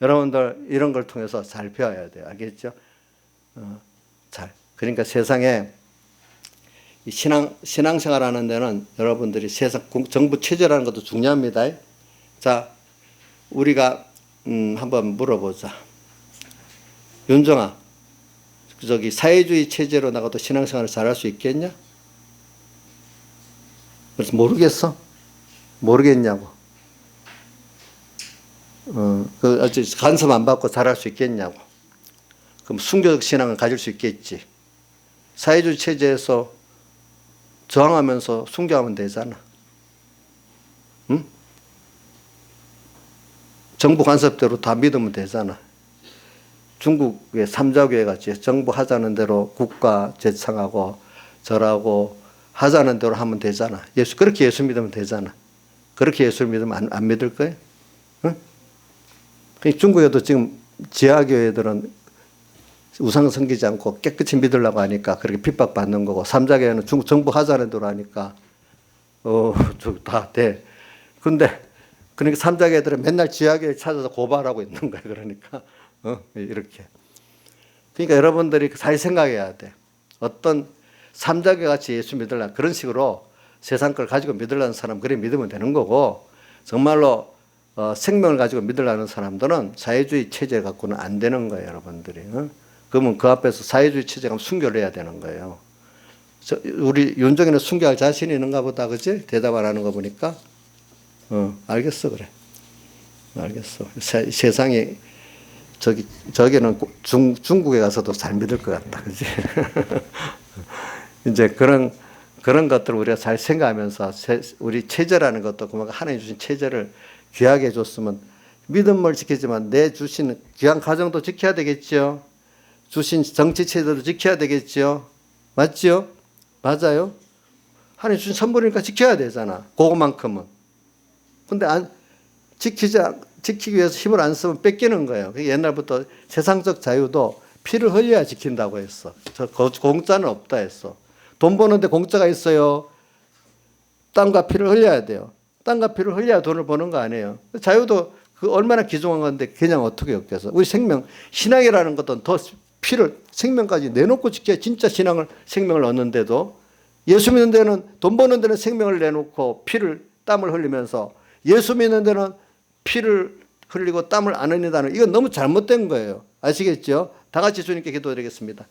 Speaker 1: 여러분들 이런 걸 통해서 잘 배워야 돼요. 알겠죠? 잘. 그러니까 세상에 신앙생활 하는 데는 여러분들이 세상 정부 체제라는 것도 중요합니다. 자, 우리가 한번 물어보자. 윤정아, 저기 사회주의 체제로 나가도 신앙생활을 잘할 수 있겠냐? 그래서 모르겠어? 모르겠냐고. 간섭 안 받고 잘할 수 있겠냐고. 그럼 순교적 신앙을 가질 수 있겠지. 사회주의 체제에서 저항하면서 순교하면 되잖아. 응? 정부 간섭대로 다 믿으면 되잖아. 중국의 삼자교회 같이 정부 하자는 대로 국가 제창하고 절하고 하자는 대로 하면 되잖아. 그렇게 예수 믿으면 되잖아. 그렇게 예수를 믿으면 안 믿을 거예요? 응? 중국에도 지금 지하교회들은 우상 섬기지 않고 깨끗이 믿으려고 하니까 그렇게 핍박받는 거고, 삼자교회는 중국 정부 하자는 대로 하니까 다 돼. 근데 그러니까 삼자교회들은 맨날 지하교회 찾아서 고발하고 있는 거예요. 그러니까 이렇게. 그러니까 여러분들이 잘 생각해야 돼. 어떤 삼자교회 같이 예수 믿으려는 그런 식으로 세상 걸 가지고 믿으려는 사람 그래 믿으면 되는 거고, 정말로 생명을 가지고 믿으려는 사람들은 사회주의 체제 갖고는 안 되는 거예요. 여러분들이. 그러면 그 앞에서 사회주의 체제가 순교를 해야 되는 거예요. 우리 윤정이는 순교할 자신이 있는가 보다. 그치? 대답 안 하는 거 보니까. 알겠어. 그래. 알겠어. 세상이 저기는 중국에 가서도 잘 믿을 것 같다. 그치? 이제 그런 것들을 우리가 잘 생각하면서 우리 체제라는 것도 그만큼 하나님 주신 체제를 귀하게 해줬으면 믿음을 지키지만 내 주신 귀한 가정도 지켜야 되겠죠. 주신 정치 체제도 지켜야 되겠죠. 맞죠? 맞아요. 하나님 주신 선물이니까 지켜야 되잖아. 그거만큼은. 근데 지키기 위해서 힘을 안 쓰면 뺏기는 거예요. 옛날부터 세상적 자유도 피를 흘려야 지킨다고 했어. 공짜는 없다 했어. 돈 버는데 공짜가 있어요. 땀과 피를 흘려야 돼요. 땀과 피를 흘려야 돈을 버는 거 아니에요. 자유도 그 얼마나 귀중한 건데 그냥 어떻게 엮여서. 우리 신앙이라는 것도 더 피를 생명까지 내놓고 지켜야 진짜 생명을 얻는데도, 예수 믿는 데는 돈 버는 데는 생명을 내놓고 땀을 흘리면서 예수 믿는 데는 피를 흘리고 땀을 안 흘린다는, 이건 너무 잘못된 거예요. 아시겠죠? 다 같이 주님께 기도드리겠습니다.